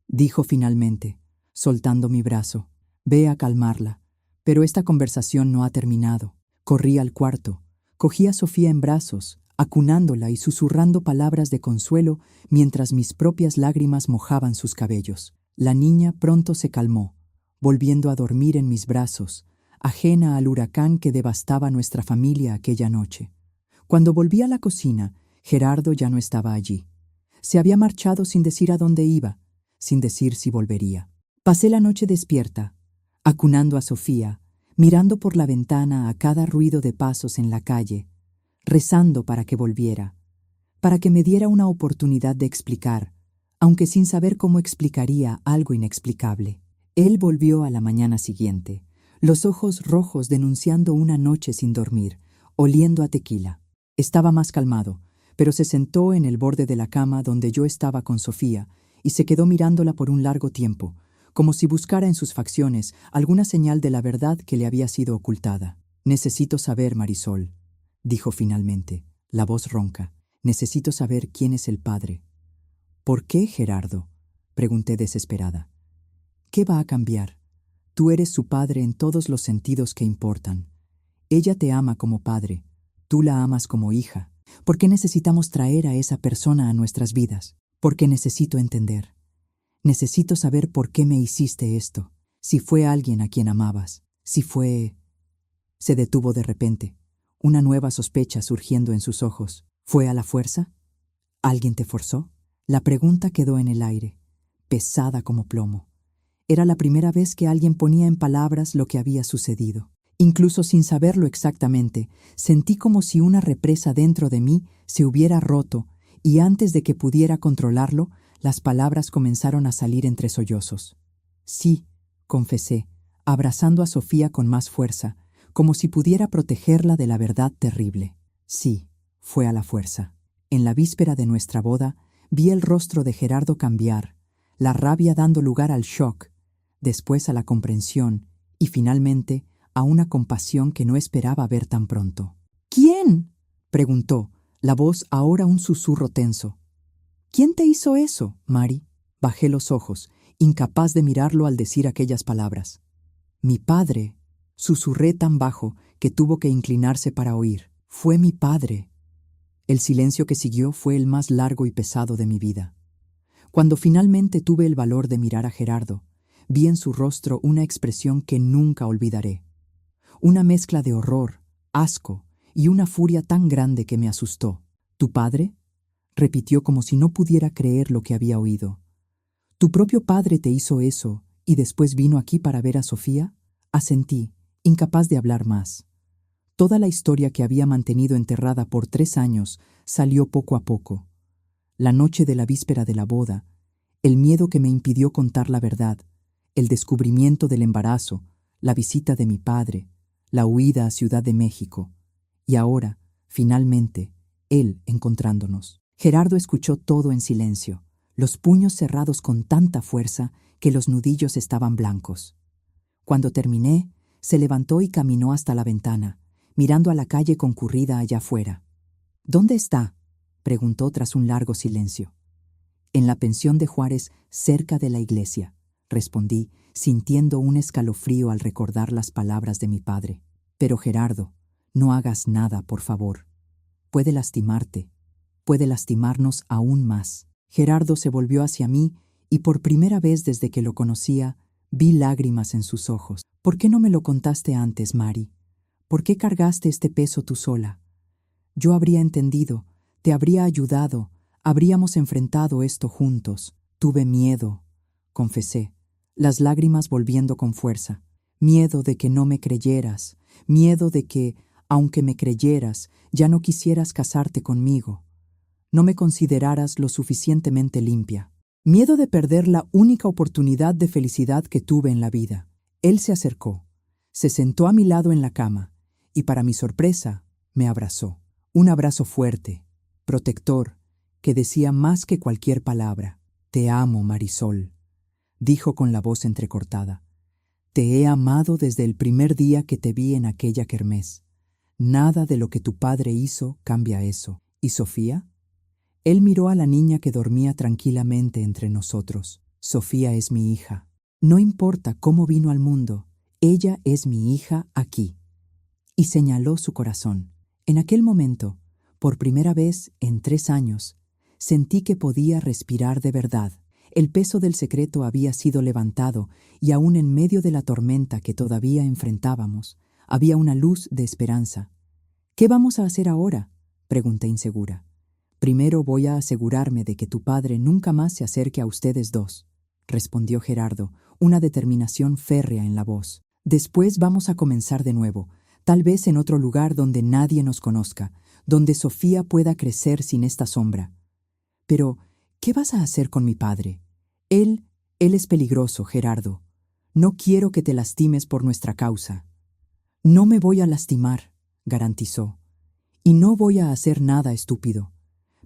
[SPEAKER 1] dijo finalmente, soltando mi brazo. «Ve a calmarla». Pero esta conversación no ha terminado. Corrí al cuarto, cogí a Sofía en brazos, acunándola y susurrando palabras de consuelo mientras mis propias lágrimas mojaban sus cabellos. La niña pronto se calmó, volviendo a dormir en mis brazos, ajena al huracán que devastaba nuestra familia aquella noche. Cuando volví a la cocina, Gerardo ya no estaba allí. Se había marchado sin decir a dónde iba, sin decir si volvería. Pasé la noche despierta, acunando a Sofía, mirando por la ventana a cada ruido de pasos en la calle, rezando para que volviera, para que me diera una oportunidad de explicar, aunque sin saber cómo explicaría algo inexplicable. Él volvió a la mañana siguiente, los ojos rojos denunciando una noche sin dormir, oliendo a tequila. Estaba más calmado, pero se sentó en el borde de la cama donde yo estaba con Sofía y se quedó mirándola por un largo tiempo, como si buscara en sus facciones alguna señal de la verdad que le había sido ocultada. «Necesito saber, Marisol», dijo finalmente, la voz ronca. «Necesito saber quién es el padre». «¿Por qué, Gerardo?», pregunté desesperada. «¿Qué va a cambiar? Tú eres su padre en todos los sentidos que importan. Ella te ama como padre, tú la amas como hija. ¿Por qué necesitamos traer a esa persona a nuestras vidas? Porque necesito entender. Necesito saber por qué me hiciste esto. Si fue alguien a quien amabas, si fue...» Se detuvo de repente, una nueva sospecha surgiendo en sus ojos. ¿Fue a la fuerza? ¿Alguien te forzó? La pregunta quedó en el aire, pesada como plomo. Era la primera vez que alguien ponía en palabras lo que había sucedido. Incluso sin saberlo exactamente, sentí como si una represa dentro de mí se hubiera roto y antes de que pudiera controlarlo, las palabras comenzaron a salir entre sollozos. «Sí», confesé, abrazando a Sofía con más fuerza, como si pudiera protegerla de la verdad terrible. «Sí, fue a la fuerza». En la víspera de nuestra boda, vi el rostro de Gerardo cambiar, la rabia dando lugar al shock, después a la comprensión y finalmente a una compasión que no esperaba ver tan pronto. «¿Quién?», preguntó, la voz ahora un susurro tenso. «¿Quién te hizo eso, Mari?». Bajé los ojos, incapaz de mirarlo al decir aquellas palabras. «Mi padre», susurré tan bajo que tuvo que inclinarse para oír. «Fue mi padre». El silencio que siguió fue el más largo y pesado de mi vida. Cuando finalmente tuve el valor de mirar a Gerardo, vi en su rostro una expresión que nunca olvidaré. Una mezcla de horror, asco y una furia tan grande que me asustó. «¿Tu padre?», repitió como si no pudiera creer lo que había oído. «¿Tu propio padre te hizo eso y después vino aquí para ver a Sofía?». Asentí, incapaz de hablar más. Toda la historia que había mantenido enterrada por 3 años salió poco a poco. La noche de la víspera de la boda, el miedo que me impidió contar la verdad, el descubrimiento del embarazo, la visita de mi padre, la huida a Ciudad de México, y ahora, finalmente, él encontrándonos. Gerardo escuchó todo en silencio, los puños cerrados con tanta fuerza que los nudillos estaban blancos. Cuando terminé, se levantó y caminó hasta la ventana, mirando a la calle concurrida allá afuera. «¿Dónde está?», preguntó tras un largo silencio. «En la pensión de Juárez, cerca de la iglesia», respondí, sintiendo un escalofrío al recordar las palabras de mi padre. «Pero Gerardo, no hagas nada, por favor. Puede lastimarte, puede lastimarnos aún más». Gerardo se volvió hacia mí y por primera vez desde que lo conocía, vi lágrimas en sus ojos. «¿Por qué no me lo contaste antes, Mari? ¿Por qué cargaste este peso tú sola? Yo habría entendido, te habría ayudado, habríamos enfrentado esto juntos». «Tuve miedo», confesé, las lágrimas volviendo con fuerza. «Miedo de que no me creyeras, miedo de que, aunque me creyeras, ya no quisieras casarte conmigo. No me consideraras lo suficientemente limpia. Miedo de perder la única oportunidad de felicidad que tuve en la vida». Él se acercó, se sentó a mi lado en la cama y, para mi sorpresa, me abrazó. Un abrazo fuerte, protector, que decía más que cualquier palabra. «Te amo, Marisol», dijo con la voz entrecortada. «Te he amado desde el primer día que te vi en aquella kermés. Nada de lo que tu padre hizo cambia eso». «¿Y Sofía?». Él miró a la niña que dormía tranquilamente entre nosotros. «Sofía es mi hija. No importa cómo vino al mundo, ella es mi hija aquí». Y señaló su corazón. En aquel momento, por primera vez en 3 años, sentí que podía respirar de verdad. El peso del secreto había sido levantado y aún en medio de la tormenta que todavía enfrentábamos, había una luz de esperanza. «¿Qué vamos a hacer ahora?», pregunté insegura. «Primero voy a asegurarme de que tu padre nunca más se acerque a ustedes dos», respondió Gerardo, una determinación férrea en la voz. «Después vamos a comenzar de nuevo, tal vez en otro lugar donde nadie nos conozca, donde Sofía pueda crecer sin esta sombra. Pero, ¿qué vas a hacer con mi padre? Él es peligroso, Gerardo. No quiero que te lastimes por nuestra causa». «No me voy a lastimar», garantizó. «Y no voy a hacer nada estúpido.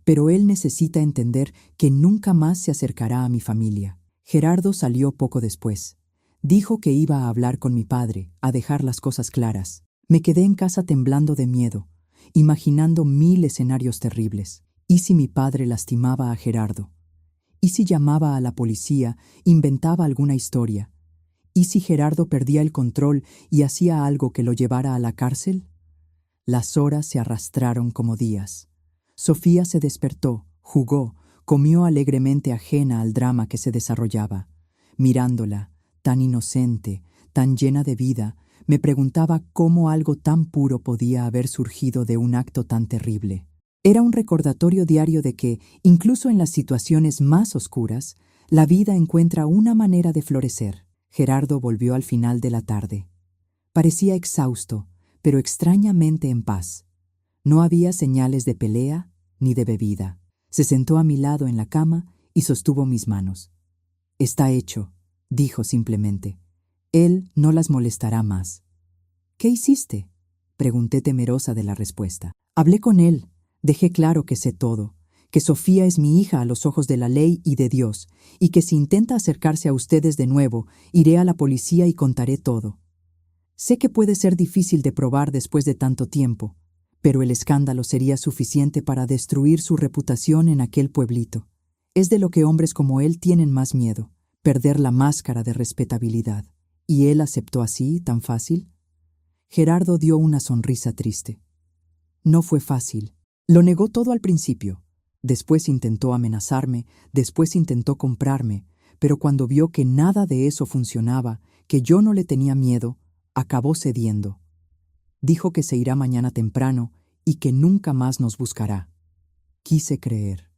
[SPEAKER 1] Pero él necesita entender que nunca más se acercará a mi familia». Gerardo salió poco después. Dijo que iba a hablar con mi padre, a dejar las cosas claras. Me quedé en casa temblando de miedo, imaginando 1000 escenarios terribles. ¿Y si mi padre lastimaba a Gerardo? ¿Y si llamaba a la policía, inventaba alguna historia? ¿Y si Gerardo perdía el control y hacía algo que lo llevara a la cárcel? Las horas se arrastraron como días. Sofía se despertó, jugó, comió alegremente ajena al drama que se desarrollaba. Mirándola, tan inocente, tan llena de vida, me preguntaba cómo algo tan puro podía haber surgido de un acto tan terrible. Era un recordatorio diario de que, incluso en las situaciones más oscuras, la vida encuentra una manera de florecer. Gerardo volvió al final de la tarde. Parecía exhausto, pero extrañamente en paz. No había señales de pelea ni de bebida. Se sentó a mi lado en la cama y sostuvo mis manos. «Está hecho», dijo simplemente. «Él no las molestará más». «¿Qué hiciste?», pregunté temerosa de la respuesta. «Hablé con él. Dejé claro que sé todo, que Sofía es mi hija a los ojos de la ley y de Dios, y que si intenta acercarse a ustedes de nuevo, iré a la policía y contaré todo. Sé que puede ser difícil de probar después de tanto tiempo, pero el escándalo sería suficiente para destruir su reputación en aquel pueblito. Es de lo que hombres como él tienen más miedo, perder la máscara de respetabilidad. ¿Y él aceptó así, tan fácil?». Gerardo dio una sonrisa triste. «No fue fácil. Lo negó todo al principio. Después intentó amenazarme, después intentó comprarme, pero cuando vio que nada de eso funcionaba, que yo no le tenía miedo, acabó cediendo. Dijo que se irá mañana temprano y que nunca más nos buscará». Quise creer.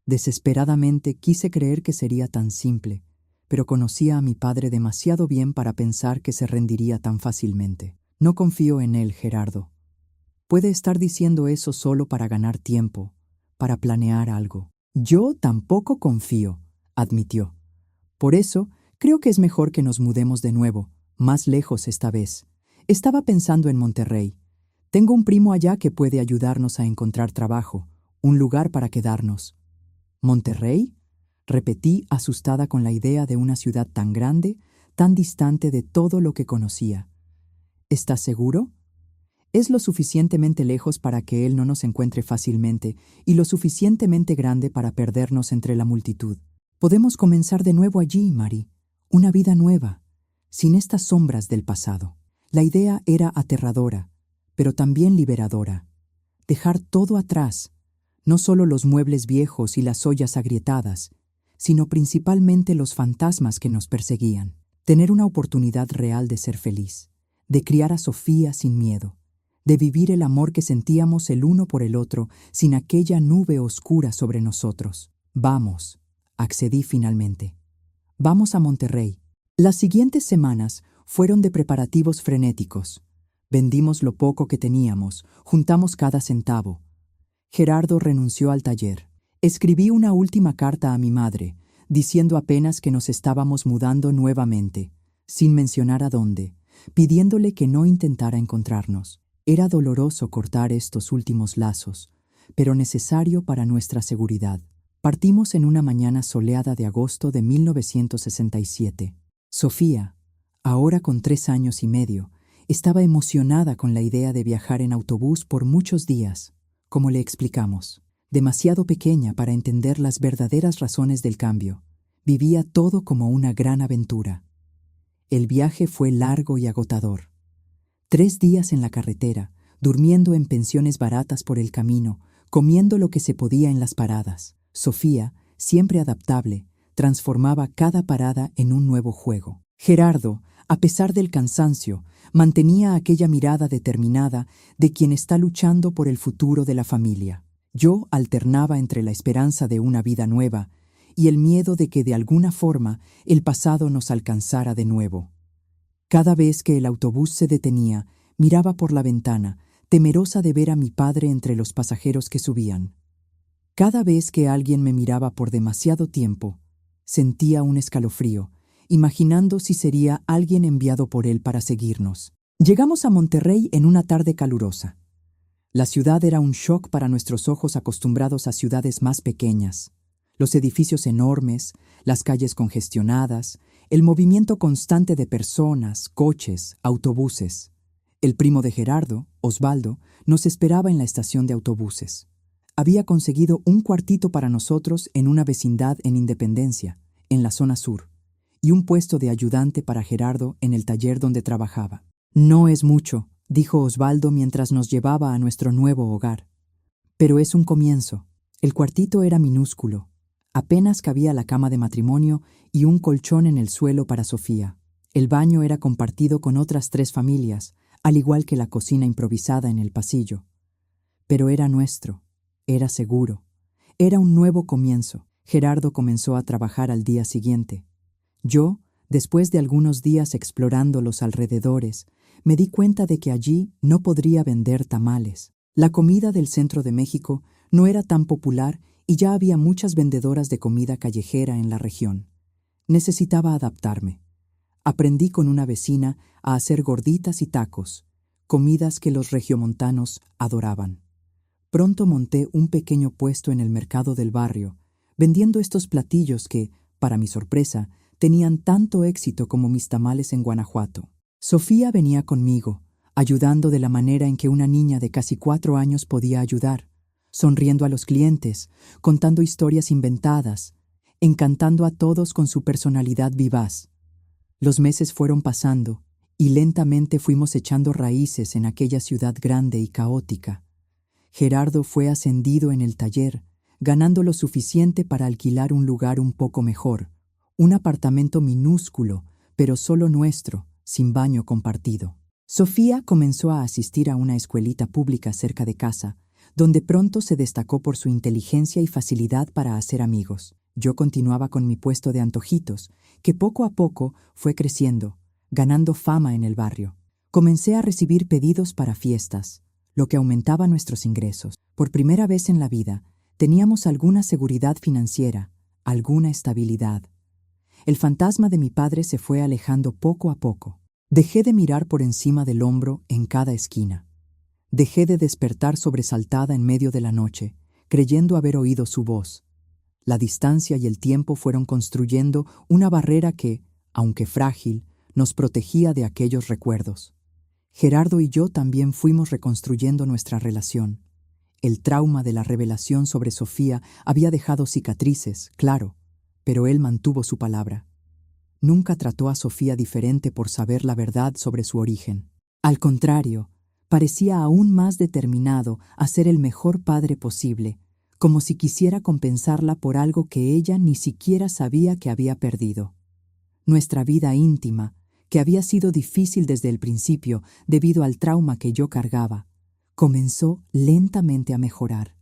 [SPEAKER 1] Desesperadamente quise creer que sería tan simple, pero conocía a mi padre demasiado bien para pensar que se rendiría tan fácilmente. «No confío en él, Gerardo. Puede estar diciendo eso solo para ganar tiempo, para planear algo». «Yo tampoco confío», admitió. «Por eso, creo que es mejor que nos mudemos de nuevo, más lejos esta vez. Estaba pensando en Monterrey. Tengo un primo allá que puede ayudarnos a encontrar trabajo, un lugar para quedarnos». «¿Monterrey?», repetí, asustada con la idea de una ciudad tan grande, tan distante de todo lo que conocía. «¿Estás seguro?». «Es lo suficientemente lejos para que él no nos encuentre fácilmente y lo suficientemente grande para perdernos entre la multitud. Podemos comenzar de nuevo allí, Mari, una vida nueva, sin estas sombras del pasado». La idea era aterradora, pero también liberadora. Dejar todo atrás, no solo los muebles viejos y las ollas agrietadas, sino principalmente los fantasmas que nos perseguían. Tener una oportunidad real de ser feliz, de criar a Sofía sin miedo, de vivir el amor que sentíamos el uno por el otro sin aquella nube oscura sobre nosotros. «Vamos», accedí finalmente. «Vamos a Monterrey». Las siguientes semanas fueron de preparativos frenéticos. Vendimos lo poco que teníamos, juntamos cada centavo. Gerardo renunció al taller. Escribí una última carta a mi madre, diciendo apenas que nos estábamos mudando nuevamente, sin mencionar a dónde, pidiéndole que no intentara encontrarnos. Era doloroso cortar estos últimos lazos, pero necesario para nuestra seguridad. Partimos en una mañana soleada de agosto de 1967. Sofía, ahora con 3 años y medio, estaba emocionada con la idea de viajar en autobús por muchos días. Como le explicamos, demasiado pequeña para entender las verdaderas razones del cambio. Vivía todo como una gran aventura. El viaje fue largo y agotador. 3 días en la carretera, durmiendo en pensiones baratas por el camino, comiendo lo que se podía en las paradas. Sofía, siempre adaptable, transformaba cada parada en un nuevo juego. Gerardo, a pesar del cansancio, mantenía aquella mirada determinada de quien está luchando por el futuro de la familia. Yo alternaba entre la esperanza de una vida nueva y el miedo de que de alguna forma el pasado nos alcanzara de nuevo. Cada vez que el autobús se detenía, miraba por la ventana, temerosa de ver a mi padre entre los pasajeros que subían. Cada vez que alguien me miraba por demasiado tiempo, sentía un escalofrío, imaginando si sería alguien enviado por él para seguirnos. Llegamos a Monterrey en una tarde calurosa. La ciudad era un shock para nuestros ojos acostumbrados a ciudades más pequeñas. Los edificios enormes, las calles congestionadas, el movimiento constante de personas, coches, autobuses. El primo de Gerardo, Osvaldo, nos esperaba en la estación de autobuses. Había conseguido un cuartito para nosotros en una vecindad en Independencia, en la zona sur, y un puesto de ayudante para Gerardo en el taller donde trabajaba. No es mucho, dijo Osvaldo mientras nos llevaba a nuestro nuevo hogar. Pero es un comienzo. El cuartito era minúsculo. Apenas cabía la cama de matrimonio y un colchón en el suelo para Sofía. El baño era compartido con otras 3 familias, al igual que la cocina improvisada en el pasillo. Pero era nuestro, era seguro. Era un nuevo comienzo. Gerardo comenzó a trabajar al día siguiente. Yo, después de algunos días explorando los alrededores, me di cuenta de que allí no podría vender tamales. La comida del centro de México no era tan popular y ya había muchas vendedoras de comida callejera en la región. Necesitaba adaptarme. Aprendí con una vecina a hacer gorditas y tacos, comidas que los regiomontanos adoraban. Pronto monté un pequeño puesto en el mercado del barrio, vendiendo estos platillos que, para mi sorpresa, tenían tanto éxito como mis tamales en Guanajuato. Sofía venía conmigo, ayudando de la manera en que una niña de casi 4 años podía ayudar, sonriendo a los clientes, contando historias inventadas, encantando a todos con su personalidad vivaz. Los meses fueron pasando y lentamente fuimos echando raíces en aquella ciudad grande y caótica. Gerardo fue ascendido en el taller, ganando lo suficiente para alquilar un lugar un poco mejor, un apartamento minúsculo, pero solo nuestro, sin baño compartido. Sofía comenzó a asistir a una escuelita pública cerca de casa, donde pronto se destacó por su inteligencia y facilidad para hacer amigos. Yo continuaba con mi puesto de antojitos, que poco a poco fue creciendo, ganando fama en el barrio. Comencé a recibir pedidos para fiestas, lo que aumentaba nuestros ingresos. Por primera vez en la vida, teníamos alguna seguridad financiera, alguna estabilidad. El fantasma de mi padre se fue alejando poco a poco. Dejé de mirar por encima del hombro en cada esquina. Dejé de despertar sobresaltada en medio de la noche, creyendo haber oído su voz. La distancia y el tiempo fueron construyendo una barrera que, aunque frágil, nos protegía de aquellos recuerdos. Gerardo y yo también fuimos reconstruyendo nuestra relación. El trauma de la revelación sobre Sofía había dejado cicatrices, claro, pero él mantuvo su palabra. Nunca trató a Sofía diferente por saber la verdad sobre su origen. Al contrario, parecía aún más determinado a ser el mejor padre posible, como si quisiera compensarla por algo que ella ni siquiera sabía que había perdido. Nuestra vida íntima, que había sido difícil desde el principio debido al trauma que yo cargaba, comenzó lentamente a mejorar.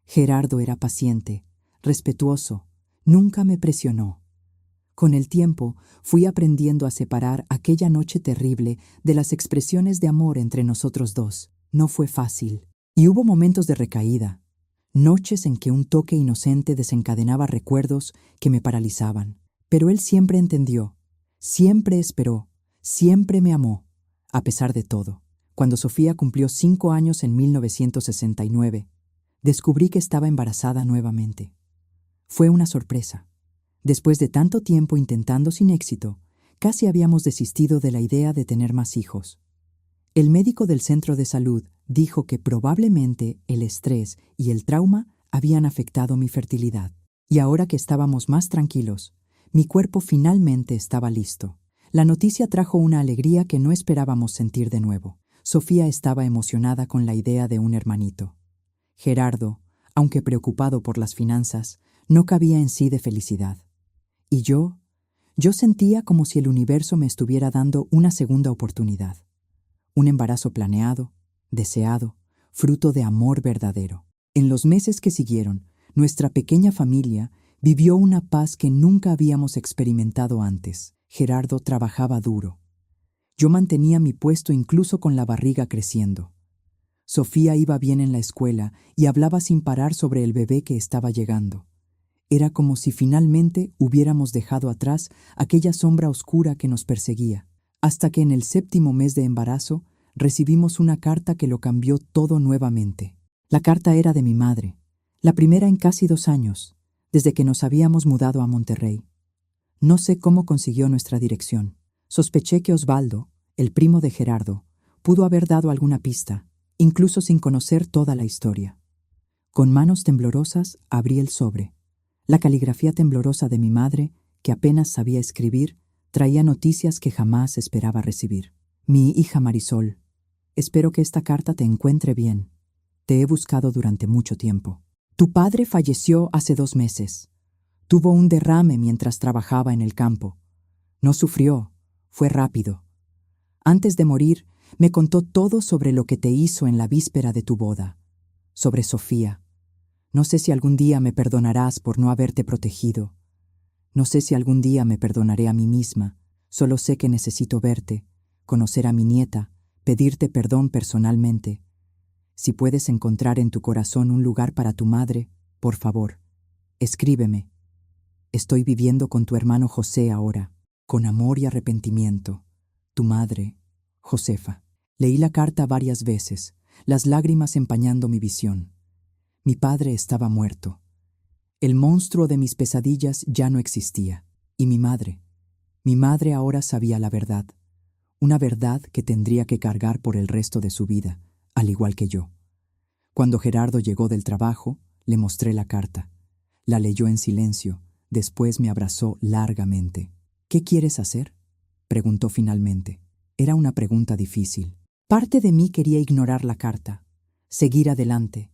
[SPEAKER 1] Gerardo era paciente, respetuoso, nunca me presionó. Con el tiempo fui aprendiendo a separar aquella noche terrible de las expresiones de amor entre nosotros dos. No fue fácil, y hubo momentos de recaída, noches en que un toque inocente desencadenaba recuerdos que me paralizaban. Pero él siempre entendió, siempre esperó, siempre me amó, a pesar de todo. Cuando Sofía cumplió 5 años en 1969, descubrí que estaba embarazada nuevamente. Fue una sorpresa. Después de tanto tiempo intentando sin éxito, casi habíamos desistido de la idea de tener más hijos. El médico del centro de salud dijo que probablemente el estrés y el trauma habían afectado mi fertilidad. Y ahora que estábamos más tranquilos, mi cuerpo finalmente estaba listo. La noticia trajo una alegría que no esperábamos sentir de nuevo. Sofía estaba emocionada con la idea de un hermanito. Gerardo, aunque preocupado por las finanzas, no cabía en sí de felicidad. Y yo sentía como si el universo me estuviera dando una segunda oportunidad. Un embarazo planeado, deseado, fruto de amor verdadero. En los meses que siguieron, nuestra pequeña familia vivió una paz que nunca habíamos experimentado antes. Gerardo trabajaba duro. Yo mantenía mi puesto incluso con la barriga creciendo. Sofía iba bien en la escuela y hablaba sin parar sobre el bebé que estaba llegando. Era como si finalmente hubiéramos dejado atrás aquella sombra oscura que nos perseguía, hasta que en el 7º mes de embarazo recibimos una carta que lo cambió todo nuevamente. La carta era de mi madre, la primera en casi 2 años, desde que nos habíamos mudado a Monterrey. No sé cómo consiguió nuestra dirección. Sospeché que Osvaldo, el primo de Gerardo, pudo haber dado alguna pista, incluso sin conocer toda la historia. Con manos temblorosas abrí el sobre. La caligrafía temblorosa de mi madre, que apenas sabía escribir, traía noticias que jamás esperaba recibir. Mi hija Marisol, espero que esta carta te encuentre bien. Te he buscado durante mucho tiempo. Tu padre falleció hace 2 meses. Tuvo un derrame mientras trabajaba en el campo. No sufrió, fue rápido. Antes de morir, me contó todo sobre lo que te hizo en la víspera de tu boda, sobre Sofía. No sé si algún día me perdonarás por no haberte protegido. No sé si algún día me perdonaré a mí misma. Solo sé que necesito verte, conocer a mi nieta, pedirte perdón personalmente. Si puedes encontrar en tu corazón un lugar para tu madre, por favor, escríbeme. Estoy viviendo con tu hermano José ahora, con amor y arrepentimiento. Tu madre, Josefa. Leí la carta varias veces, las lágrimas empañando mi visión. Mi padre estaba muerto. El monstruo de mis pesadillas ya no existía. Y mi madre ahora sabía la verdad. Una verdad que tendría que cargar por el resto de su vida, al igual que yo. Cuando Gerardo llegó del trabajo, le mostré la carta. La leyó en silencio, después me abrazó largamente. ¿Qué quieres hacer?, preguntó finalmente. Era una pregunta difícil. Parte de mí quería ignorar la carta, seguir adelante,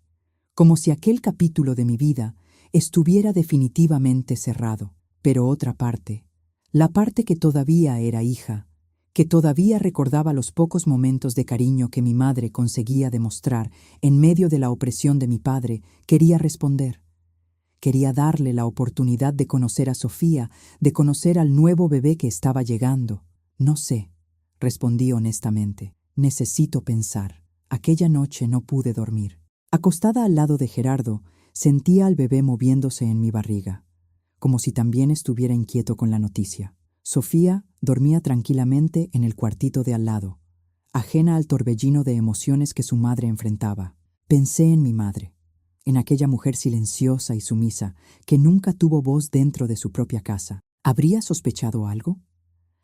[SPEAKER 1] como si aquel capítulo de mi vida estuviera definitivamente cerrado. Pero otra parte, la parte que todavía era hija, que todavía recordaba los pocos momentos de cariño que mi madre conseguía demostrar en medio de la opresión de mi padre, quería responder. Quería darle la oportunidad de conocer a Sofía, de conocer al nuevo bebé que estaba llegando. No sé, respondí honestamente. Necesito pensar. Aquella noche no pude dormir. Acostada al lado de Gerardo, sentía al bebé moviéndose en mi barriga, como si también estuviera inquieto con la noticia. Sofía dormía tranquilamente en el cuartito de al lado, ajena al torbellino de emociones que su madre enfrentaba. Pensé en mi madre, en aquella mujer silenciosa y sumisa que nunca tuvo voz dentro de su propia casa. ¿Habría sospechado algo?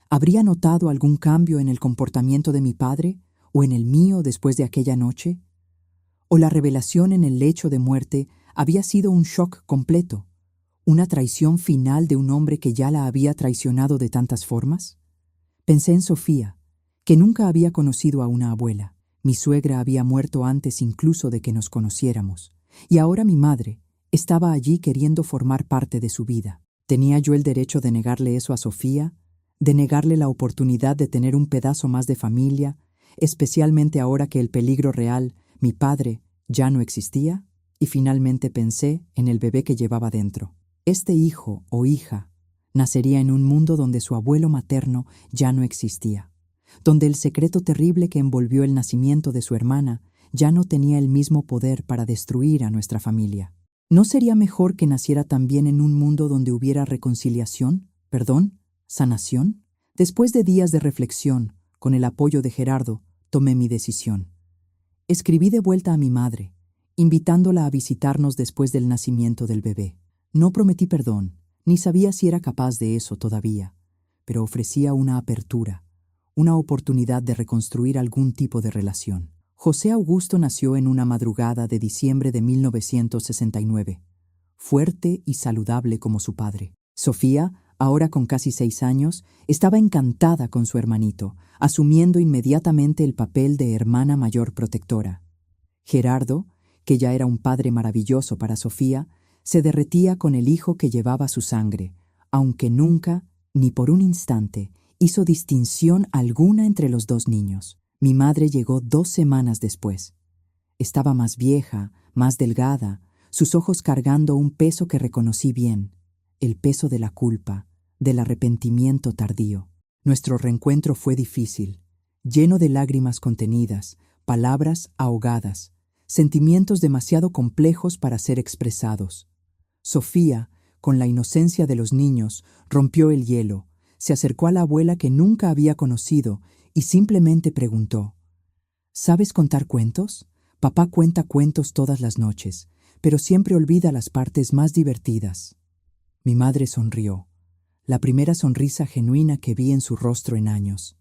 [SPEAKER 1] ¿Habría notado algún cambio en el comportamiento de mi padre o en el mío después de aquella noche? ¿O la revelación en el lecho de muerte había sido un shock completo, una traición final de un hombre que ya la había traicionado de tantas formas? Pensé en Sofía, que nunca había conocido a una abuela. Mi suegra había muerto antes incluso de que nos conociéramos, y ahora mi madre estaba allí queriendo formar parte de su vida. ¿Tenía yo el derecho de negarle eso a Sofía? ¿De negarle la oportunidad de tener un pedazo más de familia, especialmente ahora que el peligro real, mi padre, ya no existía? Y finalmente pensé en el bebé que llevaba dentro. Este hijo o hija nacería en un mundo donde su abuelo materno ya no existía, donde el secreto terrible que envolvió el nacimiento de su hermana ya no tenía el mismo poder para destruir a nuestra familia. ¿No sería mejor que naciera también en un mundo donde hubiera reconciliación, perdón, sanación? Después de días de reflexión, con el apoyo de Gerardo, tomé mi decisión. Escribí de vuelta a mi madre, invitándola a visitarnos después del nacimiento del bebé. No prometí perdón, ni sabía si era capaz de eso todavía, pero ofrecía una apertura, una oportunidad de reconstruir algún tipo de relación. José Augusto nació en una madrugada de diciembre de 1969, fuerte y saludable como su padre. Sofía, ahora con casi 6 años, estaba encantada con su hermanito, asumiendo inmediatamente el papel de hermana mayor protectora. Gerardo, que ya era un padre maravilloso para Sofía, se derretía con el hijo que llevaba su sangre, aunque nunca, ni por un instante, hizo distinción alguna entre los 2 niños. Mi madre llegó 2 semanas después. Estaba más vieja, más delgada, sus ojos cargando un peso que reconocí bien, el peso de la culpa, del arrepentimiento tardío. Nuestro reencuentro fue difícil, lleno de lágrimas contenidas, palabras ahogadas, sentimientos demasiado complejos para ser expresados. Sofía, con la inocencia de los niños, rompió el hielo, se acercó a la abuela que nunca había conocido y simplemente preguntó: ¿sabes contar cuentos? Papá cuenta cuentos todas las noches, pero siempre olvida las partes más divertidas. Mi madre sonrió, la primera sonrisa genuina que vi en su rostro en años.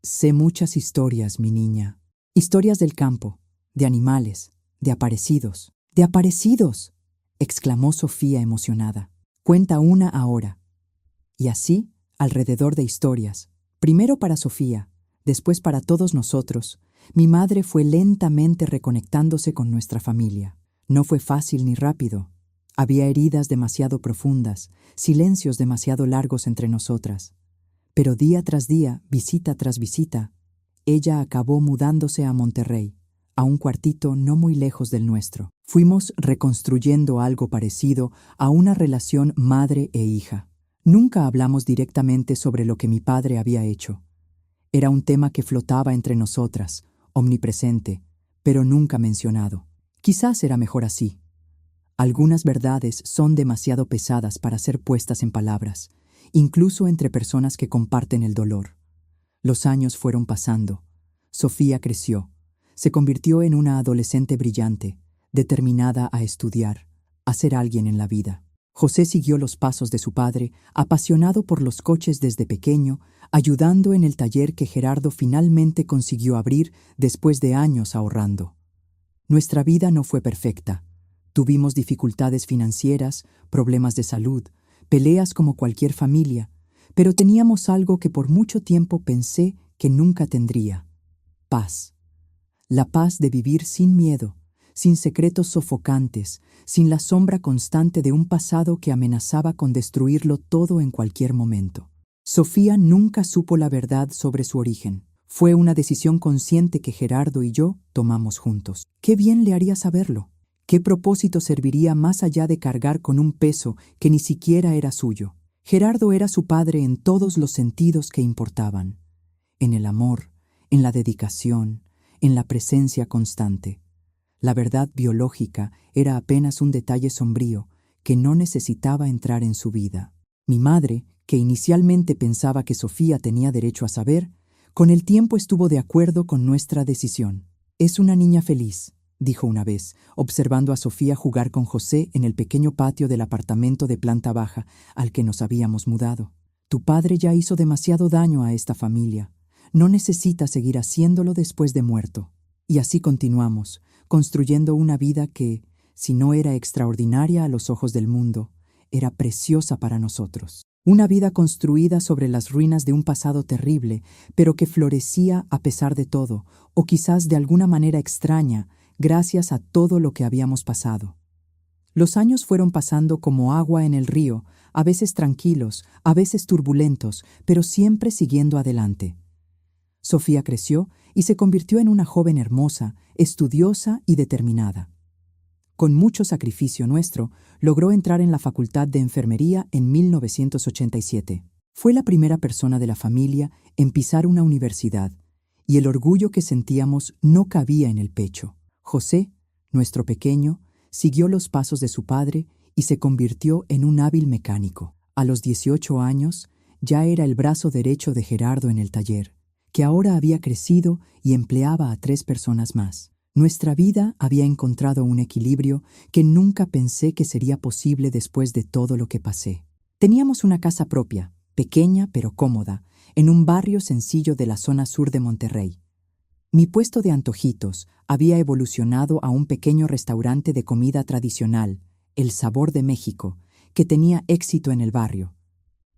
[SPEAKER 1] Sé muchas historias, mi niña. Historias del campo, de animales, de aparecidos. ¡De aparecidos!, exclamó Sofía emocionada. Cuenta una ahora. Y así, alrededor de historias, primero para Sofía, después para todos nosotros, mi madre fue lentamente reconectándose con nuestra familia. No fue fácil ni rápido. Había heridas demasiado profundas, silencios demasiado largos entre nosotras. Pero día tras día, visita tras visita, ella acabó mudándose a Monterrey, a un cuartito no muy lejos del nuestro. Fuimos reconstruyendo algo parecido a una relación madre e hija. Nunca hablamos directamente sobre lo que mi padre había hecho. Era un tema que flotaba entre nosotras, omnipresente, pero nunca mencionado. Quizás era mejor así. Algunas verdades son demasiado pesadas para ser puestas en palabras, incluso entre personas que comparten el dolor. Los años fueron pasando. Sofía creció. Se convirtió en una adolescente brillante, determinada a estudiar, a ser alguien en la vida. José siguió los pasos de su padre, apasionado por los coches desde pequeño, ayudando en el taller que Gerardo finalmente consiguió abrir después de años ahorrando. Nuestra vida no fue perfecta. Tuvimos dificultades financieras, problemas de salud, peleas como cualquier familia, pero teníamos algo que por mucho tiempo pensé que nunca tendría: paz. La paz de vivir sin miedo, sin secretos sofocantes, sin la sombra constante de un pasado que amenazaba con destruirlo todo en cualquier momento. Sofía nunca supo la verdad sobre su origen. Fue una decisión consciente que Gerardo y yo tomamos juntos. ¿Qué bien le haría saberlo? ¿Qué propósito serviría más allá de cargar con un peso que ni siquiera era suyo? Gerardo era su padre en todos los sentidos que importaban. En el amor, en la dedicación, en la presencia constante. La verdad biológica era apenas un detalle sombrío que no necesitaba entrar en su vida. Mi madre, que inicialmente pensaba que Sofía tenía derecho a saber, con el tiempo estuvo de acuerdo con nuestra decisión. «Es una niña feliz», dijo una vez, observando a Sofía jugar con José en el pequeño patio del apartamento de planta baja al que nos habíamos mudado. «Tu padre ya hizo demasiado daño a esta familia. No necesita seguir haciéndolo después de muerto». Y así continuamos, construyendo una vida que, si no era extraordinaria a los ojos del mundo, era preciosa para nosotros. Una vida construida sobre las ruinas de un pasado terrible, pero que florecía a pesar de todo, o quizás de alguna manera extraña, gracias a todo lo que habíamos pasado. Los años fueron pasando como agua en el río, a veces tranquilos, a veces turbulentos, pero siempre siguiendo adelante. Sofía creció y se convirtió en una joven hermosa, estudiosa y determinada. Con mucho sacrificio nuestro, logró entrar en la Facultad de Enfermería en 1987. Fue la primera persona de la familia en pisar una universidad, y el orgullo que sentíamos no cabía en el pecho. José, nuestro pequeño, siguió los pasos de su padre y se convirtió en un hábil mecánico. A los 18 años, ya era el brazo derecho de Gerardo en el taller, que ahora había crecido y empleaba a 3 personas más. Nuestra vida había encontrado un equilibrio que nunca pensé que sería posible después de todo lo que pasé. Teníamos una casa propia, pequeña pero cómoda, en un barrio sencillo de la zona sur de Monterrey. Mi puesto de antojitos había evolucionado a un pequeño restaurante de comida tradicional, El Sabor de México, que tenía éxito en el barrio.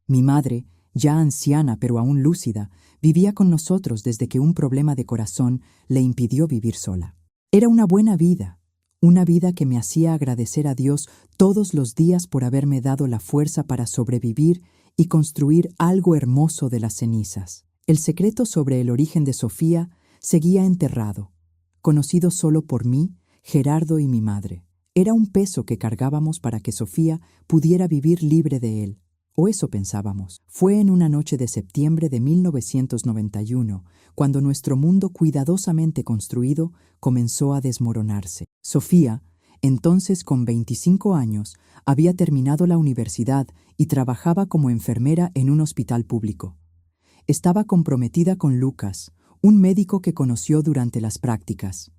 [SPEAKER 1] Mi madre, ya anciana pero aún lúcida, vivía con nosotros desde que un problema de corazón le impidió vivir sola. Era una buena vida, una vida que me hacía agradecer a Dios todos los días por haberme dado la fuerza para sobrevivir y construir algo hermoso de las cenizas. El secreto sobre el origen de Sofía seguía enterrado, conocido solo por mí, Gerardo y mi madre. Era un peso que cargábamos para que Sofía pudiera vivir libre de él. O eso pensábamos. Fue en una noche de septiembre de 1991, cuando nuestro mundo cuidadosamente construido comenzó a desmoronarse. Sofía, entonces con 25 años, había terminado la universidad y trabajaba como enfermera en un hospital público. Estaba comprometida con Lucas, un médico que conoció durante las prácticas.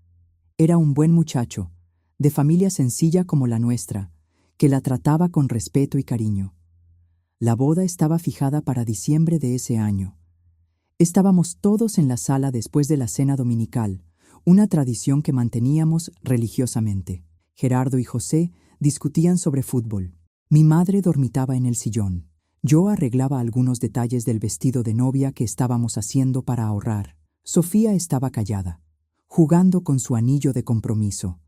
[SPEAKER 1] Era un buen muchacho, de familia sencilla como la nuestra, que la trataba con respeto y cariño. La boda estaba fijada para diciembre de ese año. Estábamos todos en la sala después de la cena dominical, una tradición que manteníamos religiosamente. Gerardo y José discutían sobre fútbol. Mi madre dormitaba en el sillón. Yo arreglaba algunos detalles del vestido de novia que estábamos haciendo para ahorrar. Sofía estaba callada, jugando con su anillo de compromiso,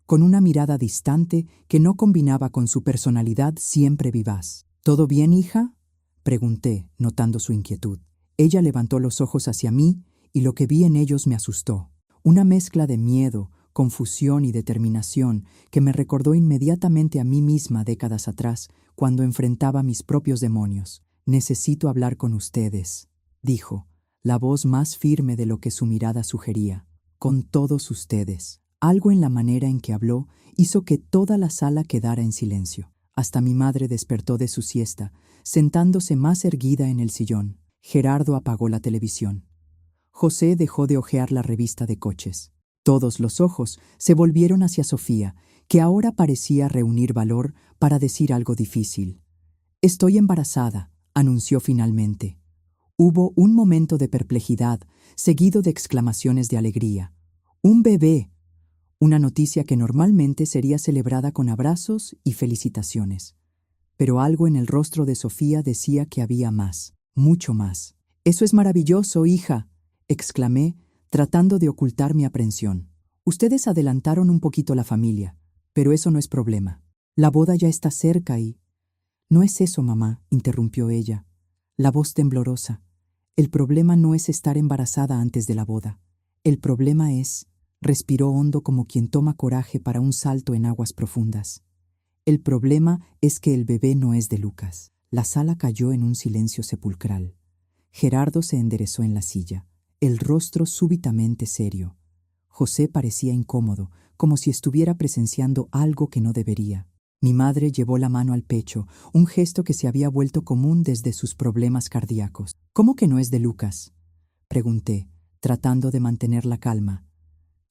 [SPEAKER 1] con una mirada distante que no combinaba con su personalidad siempre vivaz. ¿Todo bien, hija?, pregunté, notando su inquietud. Ella levantó los ojos hacia mí y lo que vi en ellos me asustó. Una mezcla de miedo, confusión y determinación que me recordó inmediatamente a mí misma décadas atrás, cuando enfrentaba mis propios demonios. «Necesito hablar con ustedes», dijo, la voz más firme de lo que su mirada sugería. «Con todos ustedes». Algo en la manera en que habló hizo que toda la sala quedara en silencio. Hasta mi madre despertó de su siesta, sentándose más erguida en el sillón. Gerardo apagó la televisión. José dejó de hojear la revista de coches. Todos los ojos se volvieron hacia Sofía, que ahora parecía reunir valor para decir algo difícil. «Estoy embarazada», anunció finalmente. Hubo un momento de perplejidad, seguido de exclamaciones de alegría. «¡Un bebé!», una noticia que normalmente sería celebrada con abrazos y felicitaciones. Pero algo en el rostro de Sofía decía que había más, mucho más. «¡Eso es maravilloso, hija!», exclamé, tratando de ocultar mi aprensión. «Ustedes adelantaron un poquito la familia, pero eso no es problema. La boda ya está cerca y...» «No es eso, mamá», interrumpió ella, la voz temblorosa. «El problema no es estar embarazada antes de la boda. El problema es...», respiró hondo como quien toma coraje para un salto en aguas profundas. «El problema es que el bebé no es de Lucas». La sala cayó en un silencio sepulcral. Gerardo se enderezó en la silla, el rostro súbitamente serio. José parecía incómodo, como si estuviera presenciando algo que no debería. Mi madre llevó la mano al pecho, un gesto que se había vuelto común desde sus problemas cardíacos. «¿Cómo que no es de Lucas?», pregunté, tratando de mantener la calma.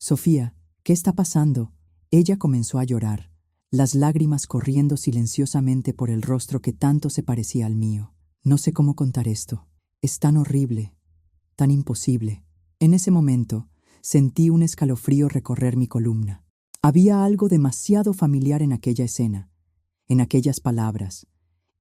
[SPEAKER 1] «Sofía, ¿qué está pasando?». Ella comenzó a llorar, las lágrimas corriendo silenciosamente por el rostro que tanto se parecía al mío. «No sé cómo contar esto. Es tan horrible, tan imposible». En ese momento, sentí un escalofrío recorrer mi columna. Había algo demasiado familiar en aquella escena, en aquellas palabras,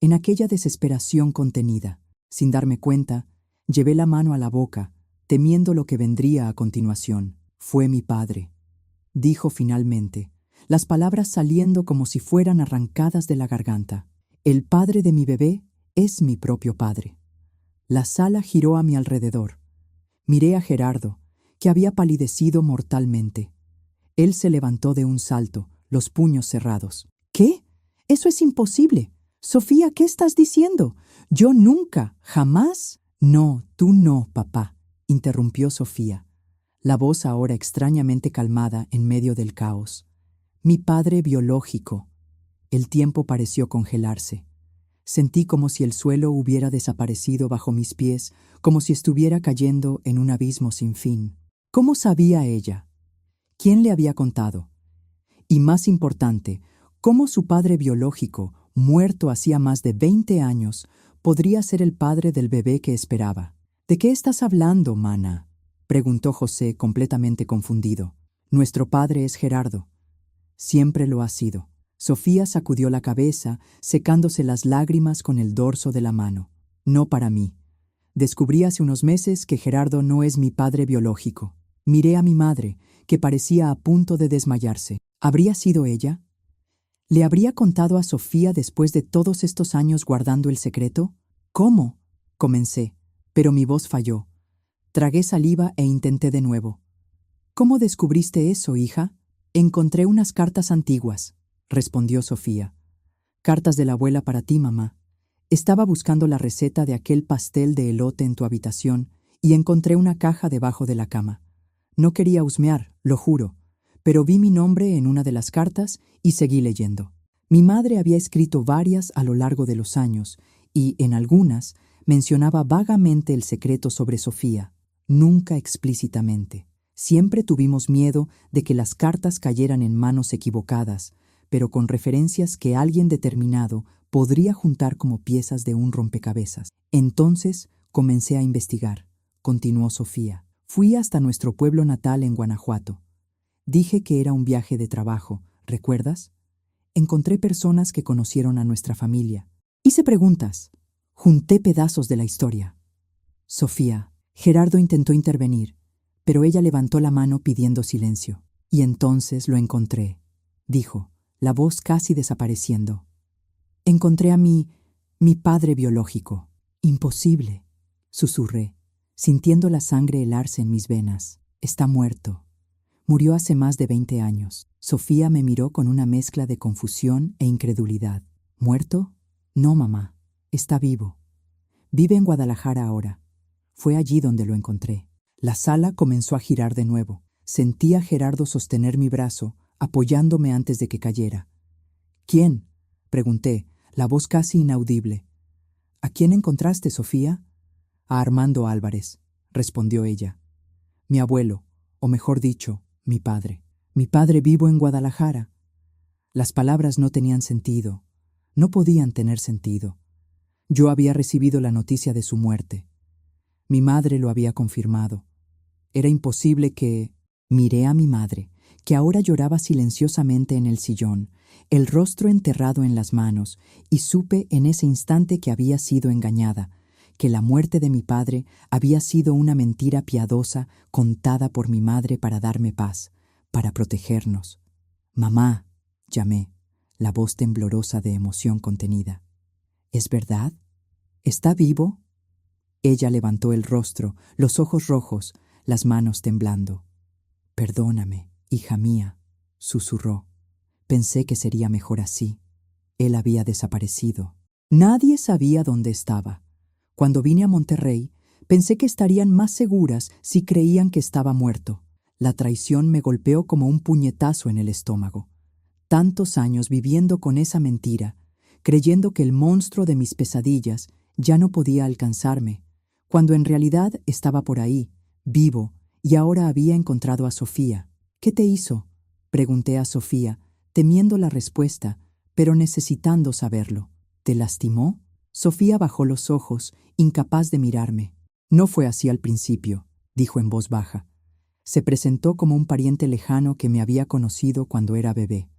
[SPEAKER 1] en aquella desesperación contenida. Sin darme cuenta, llevé la mano a la boca, temiendo lo que vendría a continuación. «Fue mi padre», dijo finalmente, las palabras saliendo como si fueran arrancadas de la garganta. «El padre de mi bebé es mi propio padre». La sala giró a mi alrededor. Miré a Gerardo, que había palidecido mortalmente. Él se levantó de un salto, los puños cerrados. «¿Qué? Eso es imposible. Sofía, ¿qué estás diciendo? Yo nunca, jamás...». «No, tú no, papá», interrumpió Sofía, la voz ahora extrañamente calmada en medio del caos. «Mi padre biológico». El tiempo pareció congelarse. Sentí como si el suelo hubiera desaparecido bajo mis pies, como si estuviera cayendo en un abismo sin fin. ¿Cómo sabía ella? ¿Quién le había contado? Y más importante, ¿cómo su padre biológico, muerto hacía más de 20 años, podría ser el padre del bebé que esperaba? «¿De qué estás hablando, mana?», preguntó José completamente confundido. «Nuestro padre es Gerardo. Siempre lo ha sido». Sofía sacudió la cabeza, secándose las lágrimas con el dorso de la mano. «No para mí. Descubrí hace unos meses que Gerardo no es mi padre biológico». Miré a mi madre, que parecía a punto de desmayarse. ¿Habría sido ella? ¿Le habría contado a Sofía después de todos estos años guardando el secreto? «¿Cómo?», comencé, pero mi voz falló. Tragué saliva e intenté de nuevo. «¿Cómo descubriste eso, hija?». «Encontré unas cartas antiguas», respondió Sofía. «Cartas de la abuela para ti, mamá. Estaba buscando la receta de aquel pastel de elote en tu habitación y encontré una caja debajo de la cama. No quería husmear, lo juro, pero vi mi nombre en una de las cartas y seguí leyendo». Mi madre había escrito varias a lo largo de los años y, en algunas, mencionaba vagamente el secreto sobre Sofía, nunca explícitamente. Siempre tuvimos miedo de que las cartas cayeran en manos equivocadas, pero con referencias que alguien determinado podría juntar como piezas de un rompecabezas. Entonces comencé a investigar, continuó Sofía. Fui hasta nuestro pueblo natal en Guanajuato. Dije que era un viaje de trabajo, ¿recuerdas? Encontré personas que conocieron a nuestra familia. Hice preguntas. Junté pedazos de la historia. Sofía, Gerardo intentó intervenir, pero ella levantó la mano pidiendo silencio. Y entonces lo encontré, dijo, la voz casi desapareciendo. Encontré a mi padre biológico. Imposible, susurré, sintiendo la sangre helarse en mis venas. Está muerto. Murió hace más de 20 años. Sofía me miró con una mezcla de confusión e incredulidad. ¿Muerto? No, mamá. Está vivo. Vive en Guadalajara ahora. Fue allí donde lo encontré. La sala comenzó a girar de nuevo. Sentí a Gerardo sostener mi brazo, apoyándome antes de que cayera. ¿Quién? Pregunté, la voz casi inaudible. ¿A quién encontraste, Sofía? A Armando Álvarez, respondió ella. Mi abuelo, o mejor dicho, mi padre. Mi padre vivo en Guadalajara. Las palabras no tenían sentido. No podían tener sentido. Yo había recibido la noticia de su muerte. Mi madre lo había confirmado. Era imposible que... Miré a mi madre, que ahora lloraba silenciosamente en el sillón, el rostro enterrado en las manos, y supe en ese instante que había sido engañada, que la muerte de mi padre había sido una mentira piadosa contada por mi madre para darme paz, para protegernos. Mamá, llamé, la voz temblorosa de emoción contenida. ¿Es verdad? ¿Está vivo? Ella levantó el rostro, los ojos rojos, las manos temblando. Perdóname, hija mía, susurró. Pensé que sería mejor así. Él había desaparecido. Nadie sabía dónde estaba. Cuando vine a Monterrey, pensé que estarían más seguras si creían que estaba muerto. La traición me golpeó como un puñetazo en el estómago. Tantos años viviendo con esa mentira, creyendo que el monstruo de mis pesadillas ya no podía alcanzarme, cuando en realidad estaba por ahí, vivo, y ahora había encontrado a Sofía. ¿Qué te hizo? Pregunté a Sofía, temiendo la respuesta, pero necesitando saberlo. ¿Te lastimó? Sofía bajó los ojos, incapaz de mirarme. No fue así al principio, dijo en voz baja. Se presentó como un pariente lejano que me había conocido cuando era bebé.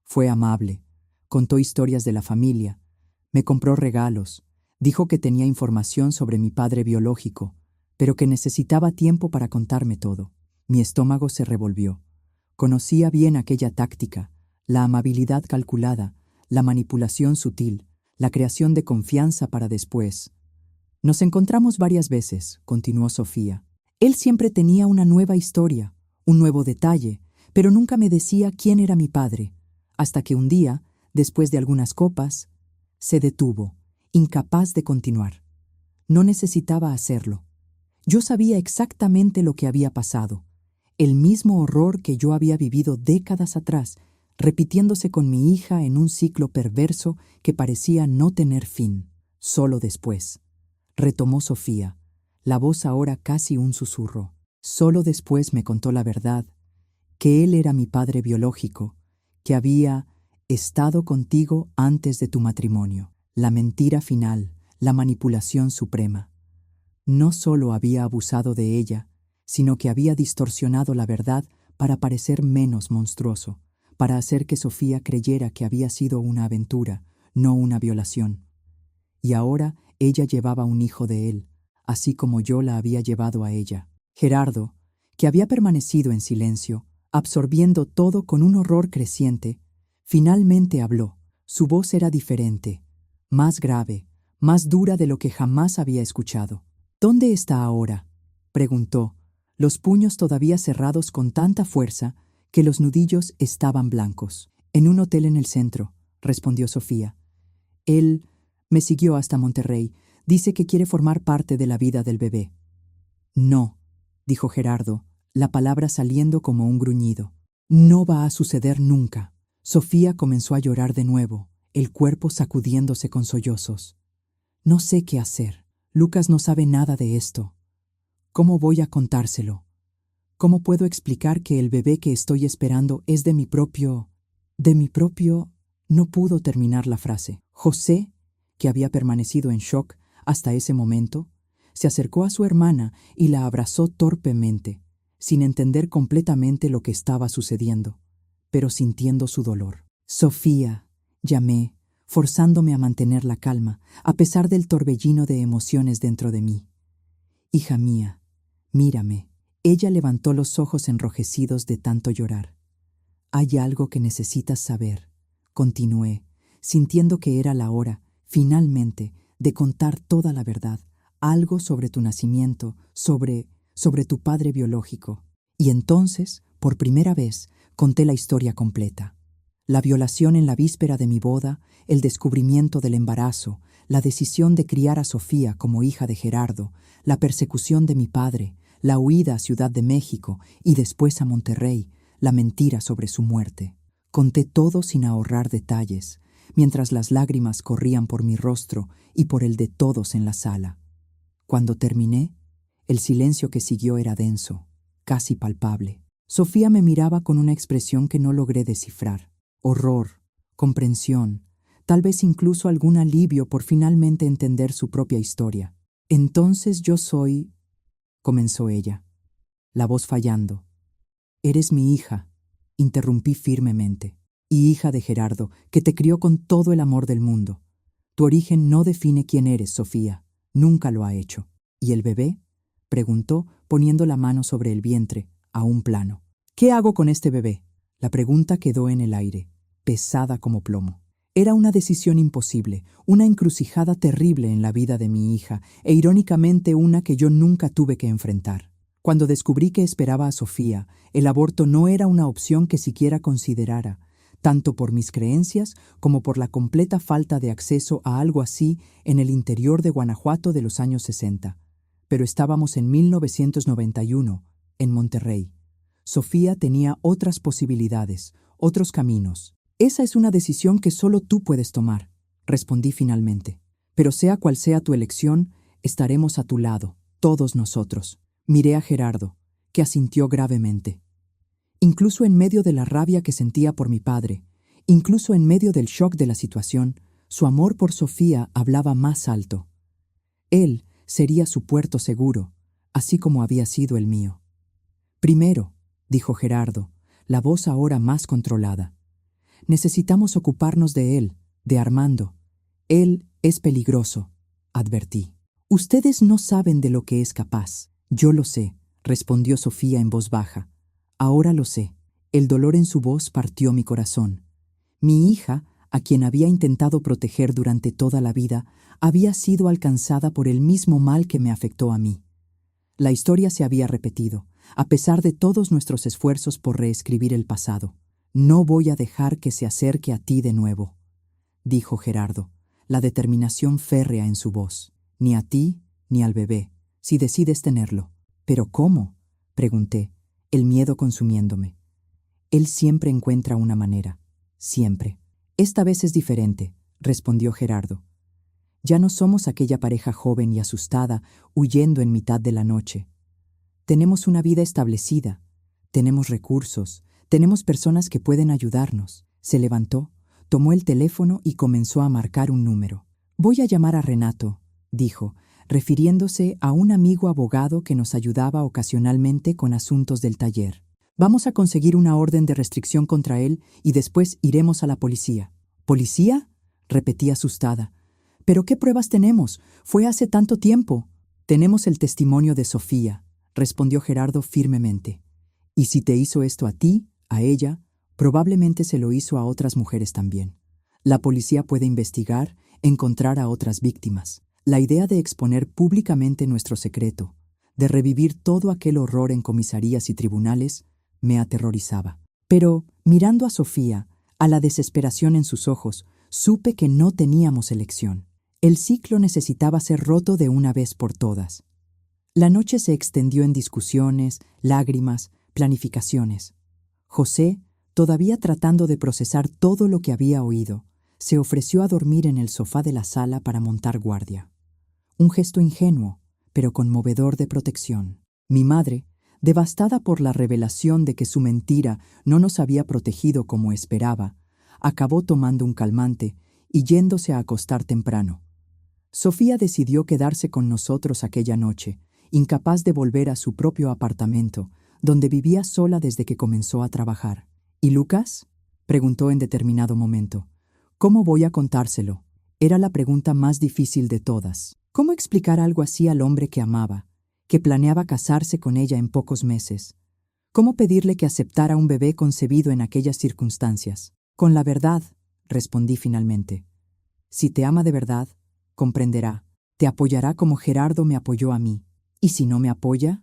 [SPEAKER 1] Fue amable, contó historias de la familia, me compró regalos, dijo que tenía información sobre mi padre biológico, pero que necesitaba tiempo para contarme todo. Mi estómago se revolvió. Conocía bien aquella táctica, la amabilidad calculada, la manipulación sutil, la creación de confianza para después. Nos encontramos varias veces, continuó Sofía. Él siempre tenía una nueva historia, un nuevo detalle, pero nunca me decía quién era mi padre, hasta que un día, después de algunas copas, se detuvo, incapaz de continuar. No necesitaba hacerlo. Yo sabía exactamente lo que había pasado, el mismo horror que yo había vivido décadas atrás, repitiéndose con mi hija en un ciclo perverso que parecía no tener fin. Solo después, retomó Sofía, la voz ahora casi un susurro. Solo después me contó la verdad, que él era mi padre biológico, que había estado contigo antes de tu matrimonio. La mentira final, la manipulación suprema. No solo había abusado de ella, sino que había distorsionado la verdad para parecer menos monstruoso, para hacer que Sofía creyera que había sido una aventura, no una violación. Y ahora ella llevaba un hijo de él, así como yo la había llevado a ella. Gerardo, que había permanecido en silencio, absorbiendo todo con un horror creciente, finalmente habló. Su voz era diferente, más grave, más dura de lo que jamás había escuchado. ¿Dónde está ahora?, preguntó, los puños todavía cerrados con tanta fuerza que los nudillos estaban blancos. En un hotel en el centro, respondió Sofía. Él me siguió hasta Monterrey. Dice que quiere formar parte de la vida del bebé. No, dijo Gerardo, la palabra saliendo como un gruñido. No va a suceder nunca. Sofía comenzó a llorar de nuevo, el cuerpo sacudiéndose con sollozos. No sé qué hacer. Lucas no sabe nada de esto. ¿Cómo voy a contárselo? ¿Cómo puedo explicar que el bebé que estoy esperando es de mi propio...? De mi propio... No pudo terminar la frase. José, que había permanecido en shock hasta ese momento, se acercó a su hermana y la abrazó torpemente, sin entender completamente lo que estaba sucediendo, pero sintiendo su dolor. Sofía, llamé, forzándome a mantener la calma, a pesar del torbellino de emociones dentro de mí. Hija mía, mírame. Ella levantó los ojos enrojecidos de tanto llorar. Hay algo que necesitas saber, continué, sintiendo que era la hora, finalmente, de contar toda la verdad, algo sobre tu nacimiento, sobre tu padre biológico. Y entonces, por primera vez, conté la historia completa. La violación en la víspera de mi boda, el descubrimiento del embarazo, la decisión de criar a Sofía como hija de Gerardo, la persecución de mi padre, la huida a Ciudad de México y después a Monterrey, la mentira sobre su muerte. Conté todo sin ahorrar detalles, mientras las lágrimas corrían por mi rostro y por el de todos en la sala. Cuando terminé, el silencio que siguió era denso, casi palpable. Sofía me miraba con una expresión que no logré descifrar. Horror, comprensión, tal vez incluso algún alivio por finalmente entender su propia historia. Entonces yo soy... comenzó ella, la voz fallando. Eres mi hija, interrumpí firmemente, y hija de Gerardo, que te crió con todo el amor del mundo. Tu origen no define quién eres, Sofía, nunca lo ha hecho. ¿Y el bebé?, preguntó, poniendo la mano sobre el vientre, a un plano. ¿Qué hago con este bebé? La pregunta quedó en el aire, pesada como plomo. Era una decisión imposible, una encrucijada terrible en la vida de mi hija, e irónicamente una que yo nunca tuve que enfrentar. Cuando descubrí que esperaba a Sofía, el aborto no era una opción que siquiera considerara, tanto por mis creencias como por la completa falta de acceso a algo así en el interior de Guanajuato de los años 60. Pero estábamos en 1991, en Monterrey. Sofía tenía otras posibilidades, otros caminos. Esa es una decisión que solo tú puedes tomar, respondí finalmente. Pero sea cual sea tu elección, estaremos a tu lado, todos nosotros. Miré a Gerardo, que asintió gravemente. Incluso en medio de la rabia que sentía por mi padre, incluso en medio del shock de la situación, su amor por Sofía hablaba más alto. Él sería su puerto seguro, así como había sido el mío. Primero, dijo Gerardo, la voz ahora más controlada. Necesitamos ocuparnos de él, de Armando. Él es peligroso, advertí. Ustedes no saben de lo que es capaz. Yo lo sé, respondió Sofía en voz baja. Ahora lo sé. El dolor en su voz partió mi corazón. Mi hija, a quien había intentado proteger durante toda la vida, había sido alcanzada por el mismo mal que me afectó a mí. La historia se había repetido, a pesar de todos nuestros esfuerzos por reescribir el pasado. No voy a dejar que se acerque a ti de nuevo, dijo Gerardo, la determinación férrea en su voz. Ni a ti, ni al bebé, si decides tenerlo. ¿Pero cómo?, pregunté, el miedo consumiéndome. Él siempre encuentra una manera, siempre. Esta vez es diferente, respondió Gerardo. Ya no somos aquella pareja joven y asustada, huyendo en mitad de la noche. Tenemos una vida establecida, tenemos recursos, tenemos personas que pueden ayudarnos. Se levantó, tomó el teléfono y comenzó a marcar un número. Voy a llamar a Renato, dijo, refiriéndose a un amigo abogado que nos ayudaba ocasionalmente con asuntos del taller. Vamos a conseguir una orden de restricción contra él y después iremos a la policía. ¿Policía?, repetí asustada. ¿Pero qué pruebas tenemos? Fue hace tanto tiempo. Tenemos el testimonio de Sofía, respondió Gerardo firmemente. Y si te hizo esto a ti, a ella, probablemente se lo hizo a otras mujeres también. La policía puede investigar, encontrar a otras víctimas. La idea de exponer públicamente nuestro secreto, de revivir todo aquel horror en comisarías y tribunales, me aterrorizaba. Pero, mirando a Sofía, a la desesperación en sus ojos, supe que no teníamos elección. El ciclo necesitaba ser roto de una vez por todas. La noche se extendió en discusiones, lágrimas, planificaciones. José, todavía tratando de procesar todo lo que había oído, se ofreció a dormir en el sofá de la sala para montar guardia. Un gesto ingenuo, pero conmovedor de protección. Mi madre, devastada por la revelación de que su mentira no nos había protegido como esperaba, acabó tomando un calmante y yéndose a acostar temprano. Sofía decidió quedarse con nosotros aquella noche, incapaz de volver a su propio apartamento, donde vivía sola desde que comenzó a trabajar. ¿Y Lucas?, preguntó en determinado momento. ¿Cómo voy a contárselo? Era la pregunta más difícil de todas. ¿Cómo explicar algo así al hombre que amaba, que planeaba casarse con ella en pocos meses? ¿Cómo pedirle que aceptara un bebé concebido en aquellas circunstancias? Con la verdad, respondí finalmente. Si te ama de verdad, comprenderá, te apoyará como Gerardo me apoyó a mí. ¿Y si no me apoya?,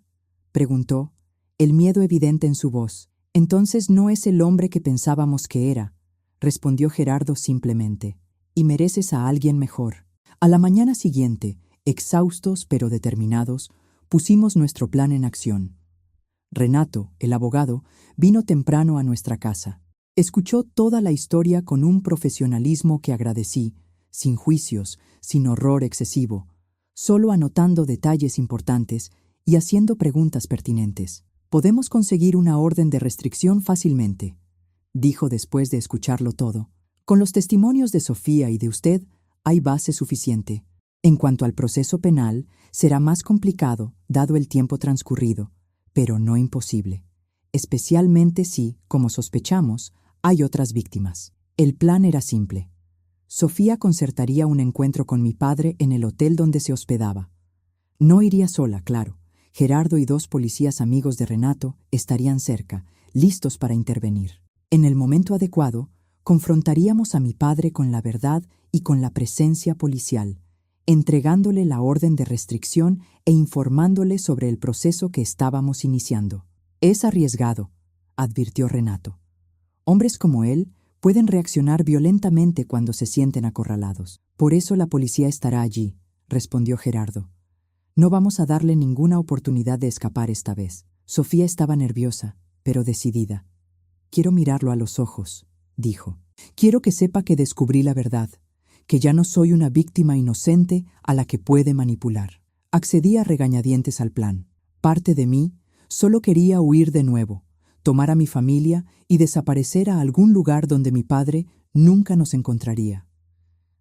[SPEAKER 1] preguntó, el miedo evidente en su voz. Entonces no es el hombre que pensábamos que era, respondió Gerardo simplemente, y mereces a alguien mejor. A la mañana siguiente, exhaustos pero determinados, pusimos nuestro plan en acción. Renato, el abogado, vino temprano a nuestra casa. Escuchó toda la historia con un profesionalismo que agradecí, sin juicios, sin horror excesivo, solo anotando detalles importantes y haciendo preguntas pertinentes. Podemos conseguir una orden de restricción fácilmente, dijo después de escucharlo todo. Con los testimonios de Sofía y de usted, hay base suficiente. En cuanto al proceso penal, será más complicado, dado el tiempo transcurrido, pero no imposible, especialmente si, como sospechamos, hay otras víctimas. El plan era simple. Sofía concertaría un encuentro con mi padre en el hotel donde se hospedaba. No iría sola, claro. Gerardo y 2 policías amigos de Renato estarían cerca, listos para intervenir. En el momento adecuado, confrontaríamos a mi padre con la verdad y con la presencia policial, entregándole la orden de restricción e informándole sobre el proceso que estábamos iniciando. Es arriesgado, advirtió Renato. Hombres como él pueden reaccionar violentamente cuando se sienten acorralados. Por eso la policía estará allí, respondió Gerardo. No vamos a darle ninguna oportunidad de escapar esta vez. Sofía estaba nerviosa, pero decidida. Quiero mirarlo a los ojos, dijo. Quiero que sepa que descubrí la verdad, que ya no soy una víctima inocente a la que puede manipular. Accedí a regañadientes al plan. Parte de mí solo quería huir de nuevo, tomar a mi familia y desaparecer a algún lugar donde mi padre nunca nos encontraría.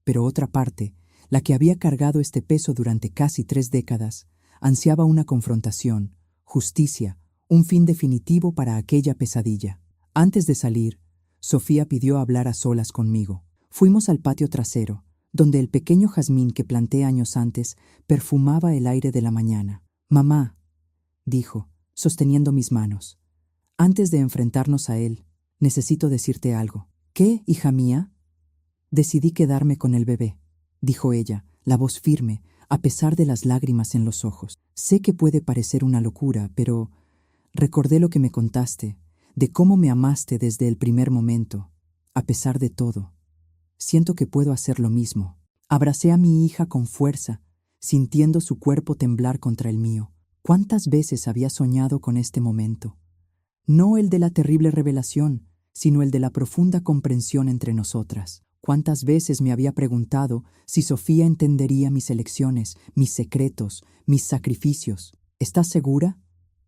[SPEAKER 1] Pero otra parte, la que había cargado este peso durante casi 3 décadas, ansiaba una confrontación, justicia, un fin definitivo para aquella pesadilla. Antes de salir, Sofía pidió hablar a solas conmigo. Fuimos al patio trasero, donde el pequeño jazmín que planté años antes perfumaba el aire de la mañana. «Mamá», dijo, sosteniendo mis manos, «antes de enfrentarnos a él, necesito decirte algo». «¿Qué, hija mía?» «Decidí quedarme con el bebé», dijo ella, la voz firme, a pesar de las lágrimas en los ojos. «Sé que puede parecer una locura, pero recordé lo que me contaste, de cómo me amaste desde el primer momento. A pesar de todo, siento que puedo hacer lo mismo». Abracé a mi hija con fuerza, sintiendo su cuerpo temblar contra el mío. ¿Cuántas veces había soñado con este momento? No el de la terrible revelación, sino el de la profunda comprensión entre nosotras. ¿Cuántas veces me había preguntado si Sofía entendería mis elecciones, mis secretos, mis sacrificios? ¿Estás segura?,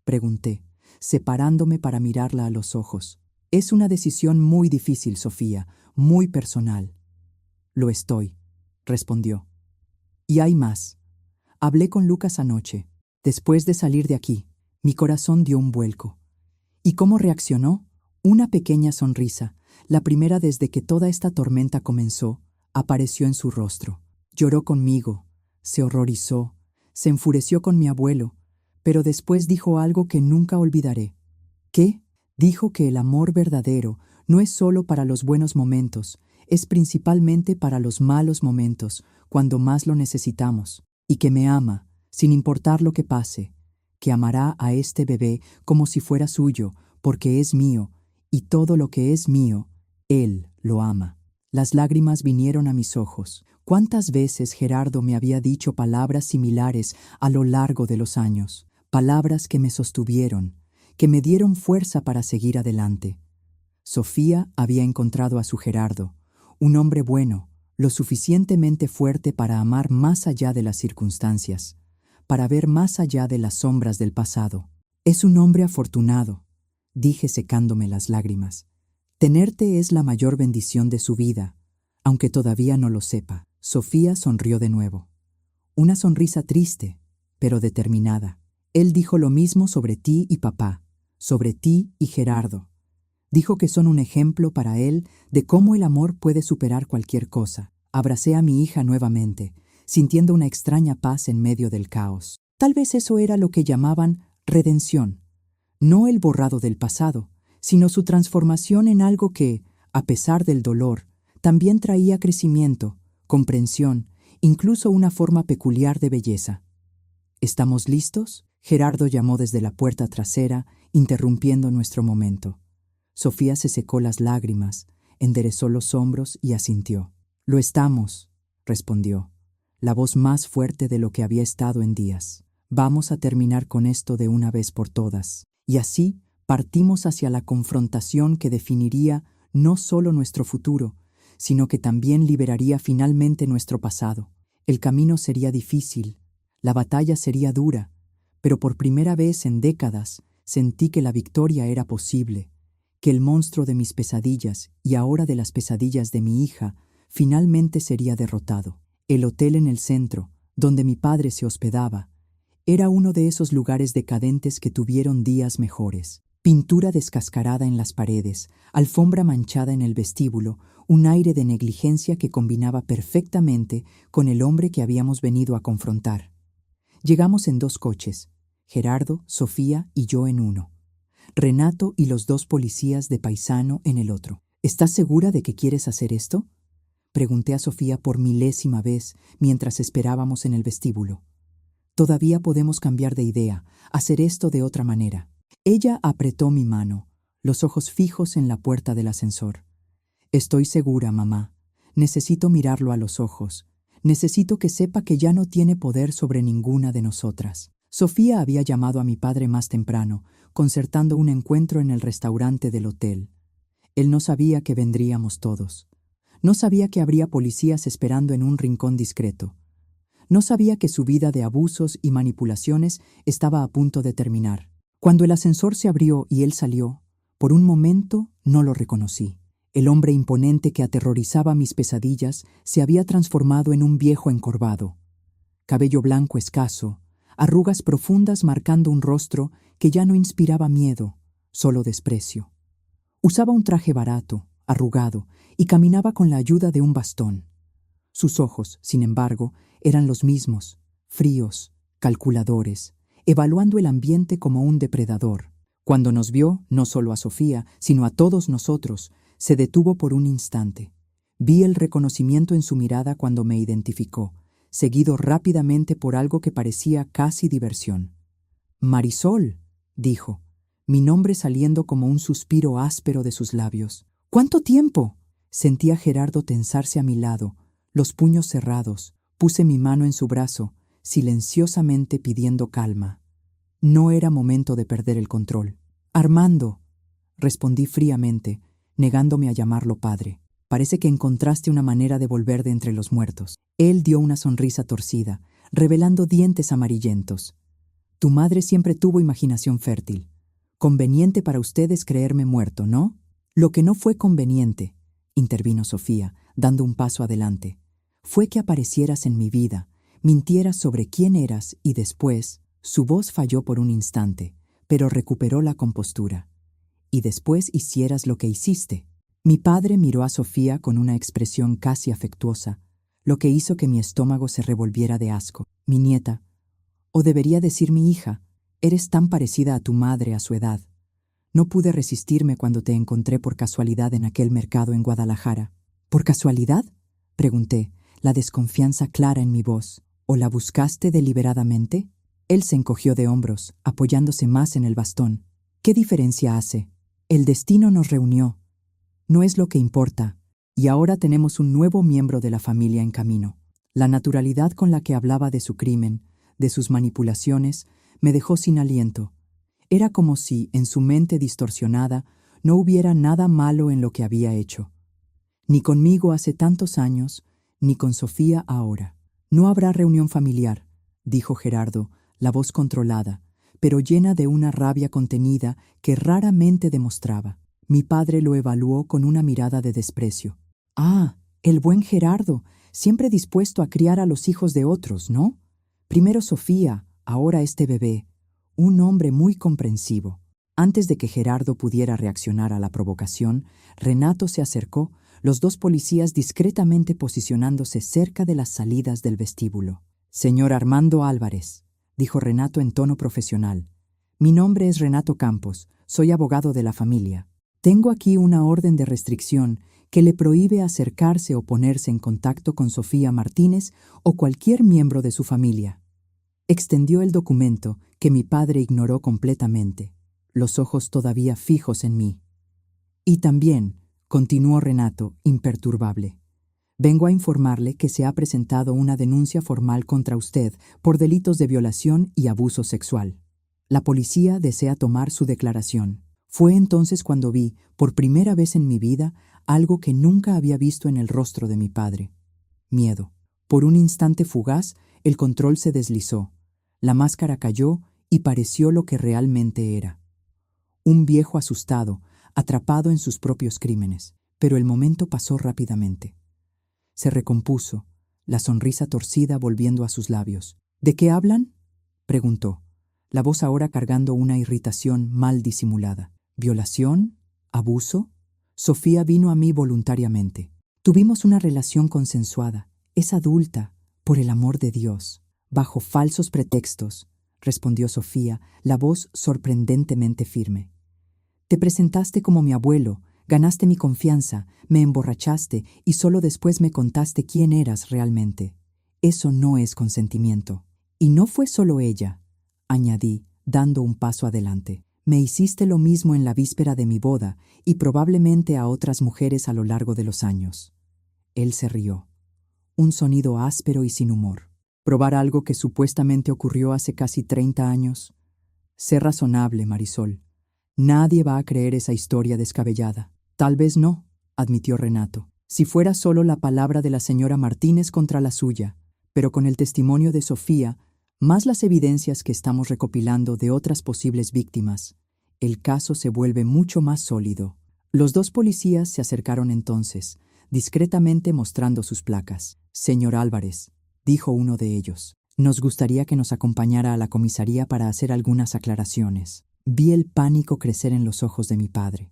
[SPEAKER 1] pregunté, separándome para mirarla a los ojos. Es una decisión muy difícil, Sofía, muy personal. Lo estoy, respondió. Y hay más. Hablé con Lucas anoche. Después de salir de aquí, mi corazón dio un vuelco. ¿Y cómo reaccionó? Una pequeña sonrisa, la primera desde que toda esta tormenta comenzó, apareció en su rostro. Lloró conmigo, se horrorizó, se enfureció con mi abuelo, pero después dijo algo que nunca olvidaré. ¿Qué? Dijo que el amor verdadero no es solo para los buenos momentos, es principalmente para los malos momentos, cuando más lo necesitamos, y que me ama, sin importar lo que pase, que amará a este bebé como si fuera suyo, porque es mío, y todo lo que es mío, él lo ama. Las lágrimas vinieron a mis ojos. ¿Cuántas veces Gerardo me había dicho palabras similares a lo largo de los años? Palabras que me sostuvieron, que me dieron fuerza para seguir adelante. Sofía había encontrado a su Gerardo, un hombre bueno, lo suficientemente fuerte para amar más allá de las circunstancias, para ver más allá de las sombras del pasado. Es un hombre afortunado, dije secándome las lágrimas. Tenerte es la mayor bendición de su vida, aunque todavía no lo sepa. Sofía sonrió de nuevo. Una sonrisa triste, pero determinada. Él dijo lo mismo sobre ti y papá, sobre ti y Gerardo. Dijo que son un ejemplo para él de cómo el amor puede superar cualquier cosa. Abracé a mi hija nuevamente, sintiendo una extraña paz en medio del caos. Tal vez eso era lo que llamaban redención. No el borrado del pasado, sino su transformación en algo que, a pesar del dolor, también traía crecimiento, comprensión, incluso una forma peculiar de belleza. ¿Estamos listos?, Gerardo llamó desde la puerta trasera, interrumpiendo nuestro momento. Sofía se secó las lágrimas, enderezó los hombros y asintió. «Lo estamos», respondió, la voz más fuerte de lo que había estado en días. «Vamos a terminar con esto de una vez por todas». Y así partimos hacia la confrontación que definiría no solo nuestro futuro, sino que también liberaría finalmente nuestro pasado. El camino sería difícil, la batalla sería dura, pero por primera vez en décadas sentí que la victoria era posible, que el monstruo de mis pesadillas y ahora de las pesadillas de mi hija finalmente sería derrotado. El hotel en el centro, donde mi padre se hospedaba, era uno de esos lugares decadentes que tuvieron días mejores. Pintura descascarada en las paredes, alfombra manchada en el vestíbulo, un aire de negligencia que combinaba perfectamente con el hombre que habíamos venido a confrontar. Llegamos en 2 coches, Gerardo, Sofía y yo en uno. Renato y los 2 policías de paisano en el otro. ¿Estás segura de que quieres hacer esto?, pregunté a Sofía por milésima vez mientras esperábamos en el vestíbulo. Todavía podemos cambiar de idea, hacer esto de otra manera. Ella apretó mi mano, los ojos fijos en la puerta del ascensor. Estoy segura, mamá. Necesito mirarlo a los ojos. Necesito que sepa que ya no tiene poder sobre ninguna de nosotras. Sofía había llamado a mi padre más temprano, concertando un encuentro en el restaurante del hotel. Él no sabía que vendríamos todos. No sabía que habría policías esperando en un rincón discreto. No sabía que su vida de abusos y manipulaciones estaba a punto de terminar. Cuando el ascensor se abrió y él salió, por un momento no lo reconocí. El hombre imponente que aterrorizaba mis pesadillas se había transformado en un viejo encorvado. Cabello blanco escaso, arrugas profundas marcando un rostro que ya no inspiraba miedo, solo desprecio. Usaba un traje barato, arrugado, y caminaba con la ayuda de un bastón. Sus ojos, sin embargo, eran los mismos, fríos, calculadores, evaluando el ambiente como un depredador. Cuando nos vio, no solo a Sofía, sino a todos nosotros, se detuvo por un instante. Vi el reconocimiento en su mirada cuando me identificó, seguido rápidamente por algo que parecía casi diversión. «Marisol», dijo, mi nombre saliendo como un suspiro áspero de sus labios. «¿Cuánto tiempo?». Sentí a Gerardo tensarse a mi lado, los puños cerrados. Puse mi mano en su brazo, silenciosamente pidiendo calma. No era momento de perder el control. «Armando», respondí fríamente, negándome a llamarlo padre. «Parece que encontraste una manera de volver de entre los muertos». Él dio una sonrisa torcida, revelando dientes amarillentos. «Tu madre siempre tuvo imaginación fértil. Conveniente para ustedes creerme muerto, ¿no?». «Lo que no fue conveniente», intervino Sofía, dando un paso adelante, «fue que aparecieras en mi vida, mintieras sobre quién eras y después...». Su voz falló por un instante, pero recuperó la compostura. «Y después hicieras lo que hiciste». Mi padre miró a Sofía con una expresión casi afectuosa, lo que hizo que mi estómago se revolviera de asco. «Mi nieta, o debería decir mi hija, eres tan parecida a tu madre a su edad. No pude resistirme cuando te encontré por casualidad en aquel mercado en Guadalajara». «¿Por casualidad?», pregunté, la desconfianza clara en mi voz. «¿O la buscaste deliberadamente?». Él se encogió de hombros, apoyándose más en el bastón. «¿Qué diferencia hace? El destino nos reunió. No es lo que importa, y ahora tenemos un nuevo miembro de la familia en camino». La naturalidad con la que hablaba de su crimen, de sus manipulaciones, me dejó sin aliento. Era como si, en su mente distorsionada, no hubiera nada malo en lo que había hecho. Ni conmigo hace tantos años, ni con Sofía ahora. «No habrá reunión familiar», dijo Gerardo, la voz controlada, pero llena de una rabia contenida que raramente demostraba. Mi padre lo evaluó con una mirada de desprecio. Ah, el buen Gerardo, siempre dispuesto a criar a los hijos de otros, ¿no? Primero Sofía, ahora este bebé. Un hombre muy comprensivo. Antes de que Gerardo pudiera reaccionar a la provocación, Renato se acercó, los dos policías discretamente posicionándose cerca de las salidas del vestíbulo. «Señor Armando Álvarez», dijo Renato en tono profesional. «Mi nombre es Renato Campos, soy abogado de la familia. Tengo aquí una orden de restricción que le prohíbe acercarse o ponerse en contacto con Sofía Martínez o cualquier miembro de su familia». Extendió el documento, que mi padre ignoró completamente, los ojos todavía fijos en mí. «Y también», continuó Renato, imperturbable, «vengo a informarle que se ha presentado una denuncia formal contra usted por delitos de violación y abuso sexual. La policía desea tomar su declaración». Fue entonces cuando vi, por primera vez en mi vida, algo que nunca había visto en el rostro de mi padre. Miedo. Por un instante fugaz, el control se deslizó. La máscara cayó y pareció lo que realmente era. Un viejo asustado, atrapado en sus propios crímenes. Pero el momento pasó rápidamente. Se recompuso, la sonrisa torcida volviendo a sus labios. «¿De qué hablan?», preguntó, la voz ahora cargando una irritación mal disimulada. «¿Violación? ¿Abuso?». Sofía vino a mí voluntariamente. Tuvimos una relación consensuada. Es adulta, por el amor de Dios. Bajo falsos pretextos, respondió Sofía, la voz sorprendentemente firme. Te presentaste como mi abuelo, ganaste mi confianza, me emborrachaste y solo después me contaste quién eras realmente. Eso no es consentimiento. Y no fue solo ella, añadí, dando un paso adelante. Me hiciste lo mismo en la víspera de mi boda y probablemente a otras mujeres a lo largo de los años. Él se rió. Un sonido áspero y sin humor. ¿Probar algo que supuestamente ocurrió hace casi 30 años? Sé razonable, Marisol. Nadie va a creer esa historia descabellada. Tal vez no, admitió Renato, si fuera solo la palabra de la señora Martínez contra la suya, pero con el testimonio de Sofía, más las evidencias que estamos recopilando de otras posibles víctimas, el caso se vuelve mucho más sólido. Los dos policías se acercaron entonces, discretamente mostrando sus placas. «Señor Álvarez», dijo uno de ellos, «nos gustaría que nos acompañara a la comisaría para hacer algunas aclaraciones». Vi el pánico crecer en los ojos de mi padre.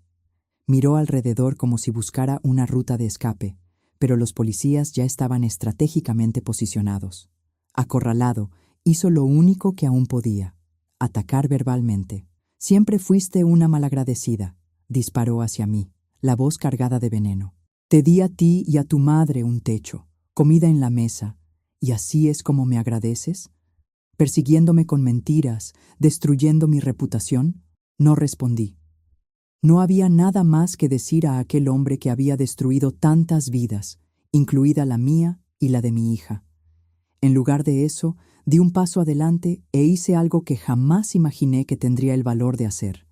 [SPEAKER 1] Miró alrededor como si buscara una ruta de escape, pero los policías ya estaban estratégicamente posicionados. Acorralado, hizo lo único que aún podía: atacar verbalmente. «Siempre fuiste una malagradecida», disparó hacia mí, la voz cargada de veneno. «Te di a ti y a tu madre un techo, comida en la mesa, ¿y así es como me agradeces? ¿Persiguiéndome con mentiras, destruyendo mi reputación?». No respondí. No había nada más que decir a aquel hombre que había destruido tantas vidas, incluida la mía y la de mi hija. En lugar de eso, di un paso adelante e hice algo que jamás imaginé que tendría el valor de hacer.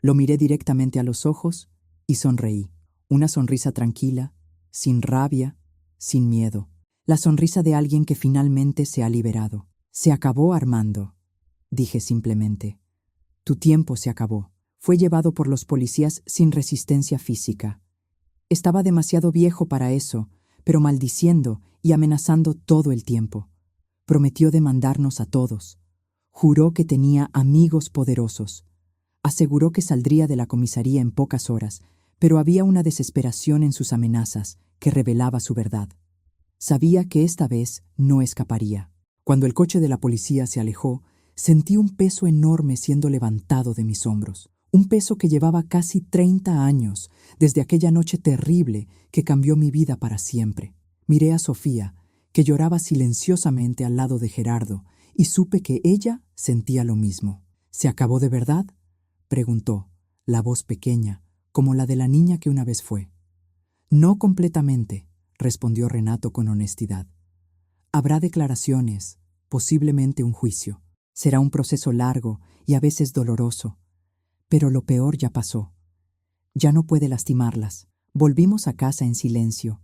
[SPEAKER 1] Lo miré directamente a los ojos y sonreí. Una sonrisa tranquila, sin rabia, sin miedo. La sonrisa de alguien que finalmente se ha liberado. «Se acabó, Armando», dije simplemente. «Tu tiempo se acabó». Fue llevado por los policías sin resistencia física. Estaba demasiado viejo para eso, pero maldiciendo y amenazando todo el tiempo. Prometió demandarnos a todos. Juró que tenía amigos poderosos. Aseguró que saldría de la comisaría en pocas horas, pero había una desesperación en sus amenazas que revelaba su verdad. Sabía que esta vez no escaparía. Cuando el coche de la policía se alejó, sentí un peso enorme siendo levantado de mis hombros. Un peso que llevaba casi 30 años, desde aquella noche terrible que cambió mi vida para siempre. Miré a Sofía, que lloraba silenciosamente al lado de Gerardo, y supe que ella sentía lo mismo. «¿Se acabó de verdad?», preguntó, la voz pequeña, como la de la niña que una vez fue. «No completamente», respondió Renato con honestidad. «Habrá declaraciones, posiblemente un juicio. Será un proceso largo y a veces doloroso. Pero lo peor ya pasó. Ya no puede lastimarlas». Volvimos a casa en silencio,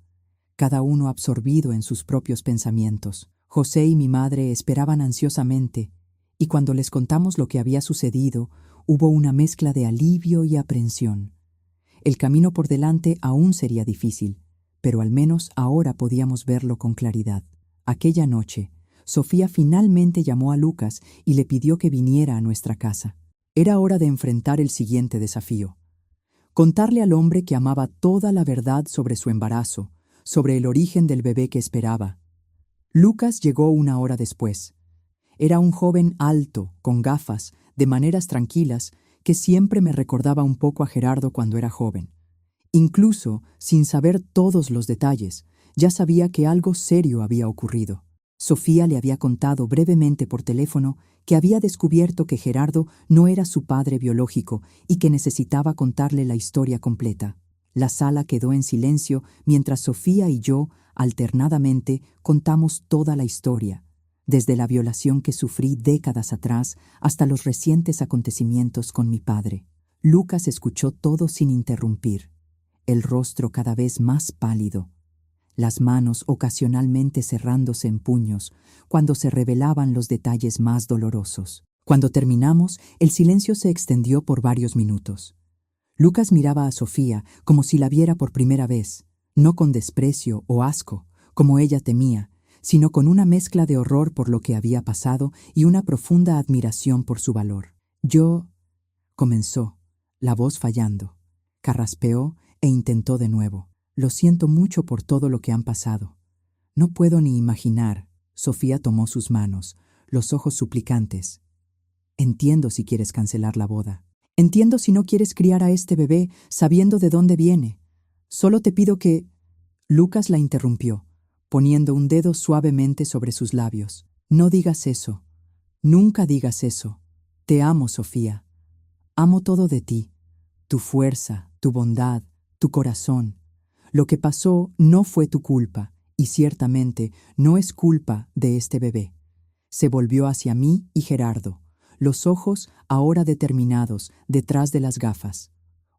[SPEAKER 1] cada uno absorbido en sus propios pensamientos. José y mi madre esperaban ansiosamente, y cuando les contamos lo que había sucedido, hubo una mezcla de alivio y aprensión. El camino por delante aún sería difícil, pero al menos ahora podíamos verlo con claridad. Aquella noche, Sofía finalmente llamó a Lucas y le pidió que viniera a nuestra casa. Era hora de enfrentar el siguiente desafío: contarle al hombre que amaba toda la verdad sobre su embarazo, sobre el origen del bebé que esperaba. Lucas llegó una hora después. Era un joven alto, con gafas, de maneras tranquilas, que siempre me recordaba un poco a Gerardo cuando era joven. Incluso, sin saber todos los detalles, ya sabía que algo serio había ocurrido. Sofía le había contado brevemente por teléfono que había descubierto que Gerardo no era su padre biológico y que necesitaba contarle la historia completa. La sala quedó en silencio mientras Sofía y yo, alternadamente, contamos toda la historia, desde la violación que sufrí décadas atrás hasta los recientes acontecimientos con mi padre. Lucas escuchó todo sin interrumpir, el rostro cada vez más pálido, las manos ocasionalmente cerrándose en puños cuando se revelaban los detalles más dolorosos. Cuando terminamos, el silencio se extendió por varios minutos. Lucas miraba a Sofía como si la viera por primera vez, no con desprecio o asco, como ella temía, sino con una mezcla de horror por lo que había pasado y una profunda admiración por su valor. Yo, comenzó, la voz fallando, carraspeó e intentó de nuevo. Lo siento mucho por todo lo que han pasado. No puedo ni imaginar. Sofía tomó sus manos, los ojos suplicantes. Entiendo si quieres cancelar la boda. Entiendo si no quieres criar a este bebé sabiendo de dónde viene. Solo te pido que... Lucas la interrumpió, poniendo un dedo suavemente sobre sus labios. No digas eso. Nunca digas eso. Te amo, Sofía. Amo todo de ti. Tu fuerza, tu bondad, tu corazón. Lo que pasó no fue tu culpa, y ciertamente no es culpa de este bebé. Se volvió hacia mí y Gerardo, los ojos ahora determinados detrás de las gafas.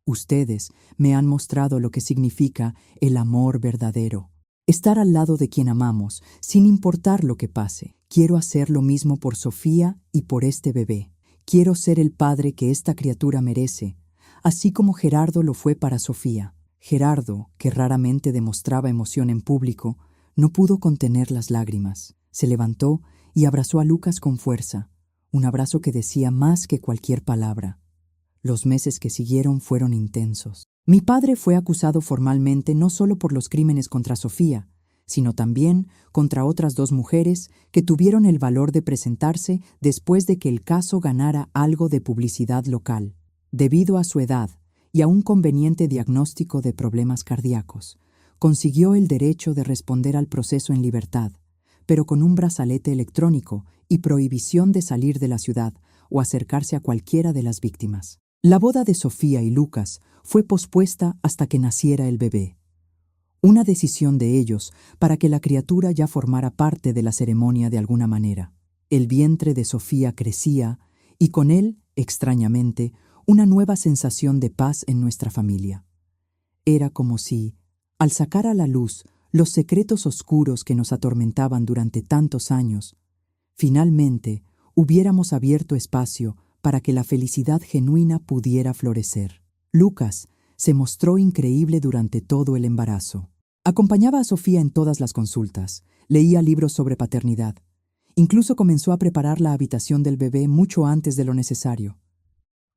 [SPEAKER 1] Ustedes me han mostrado lo que significa el amor verdadero. Estar al lado de quien amamos, sin importar lo que pase. Quiero hacer lo mismo por Sofía y por este bebé. Quiero ser el padre que esta criatura merece, así como Gerardo lo fue para Sofía. Gerardo, que raramente demostraba emoción en público, no pudo contener las lágrimas. Se levantó y abrazó a Lucas con fuerza, un abrazo que decía más que cualquier palabra. Los meses que siguieron fueron intensos. Mi padre fue acusado formalmente no solo por los crímenes contra Sofía, sino también contra otras 2 mujeres que tuvieron el valor de presentarse después de que el caso ganara algo de publicidad local. Debido a su edad y a un conveniente diagnóstico de problemas cardíacos, consiguió el derecho de responder al proceso en libertad, pero con un brazalete electrónico y prohibición de salir de la ciudad o acercarse a cualquiera de las víctimas. La boda de Sofía y Lucas fue pospuesta hasta que naciera el bebé. Una decisión de ellos para que la criatura ya formara parte de la ceremonia de alguna manera. El vientre de Sofía crecía y con él, extrañamente, una nueva sensación de paz en nuestra familia. Era como si, al sacar a la luz los secretos oscuros que nos atormentaban durante tantos años, finalmente hubiéramos abierto espacio para que la felicidad genuina pudiera florecer. Lucas se mostró increíble durante todo el embarazo. Acompañaba a Sofía en todas las consultas, leía libros sobre paternidad. Incluso comenzó a preparar la habitación del bebé mucho antes de lo necesario.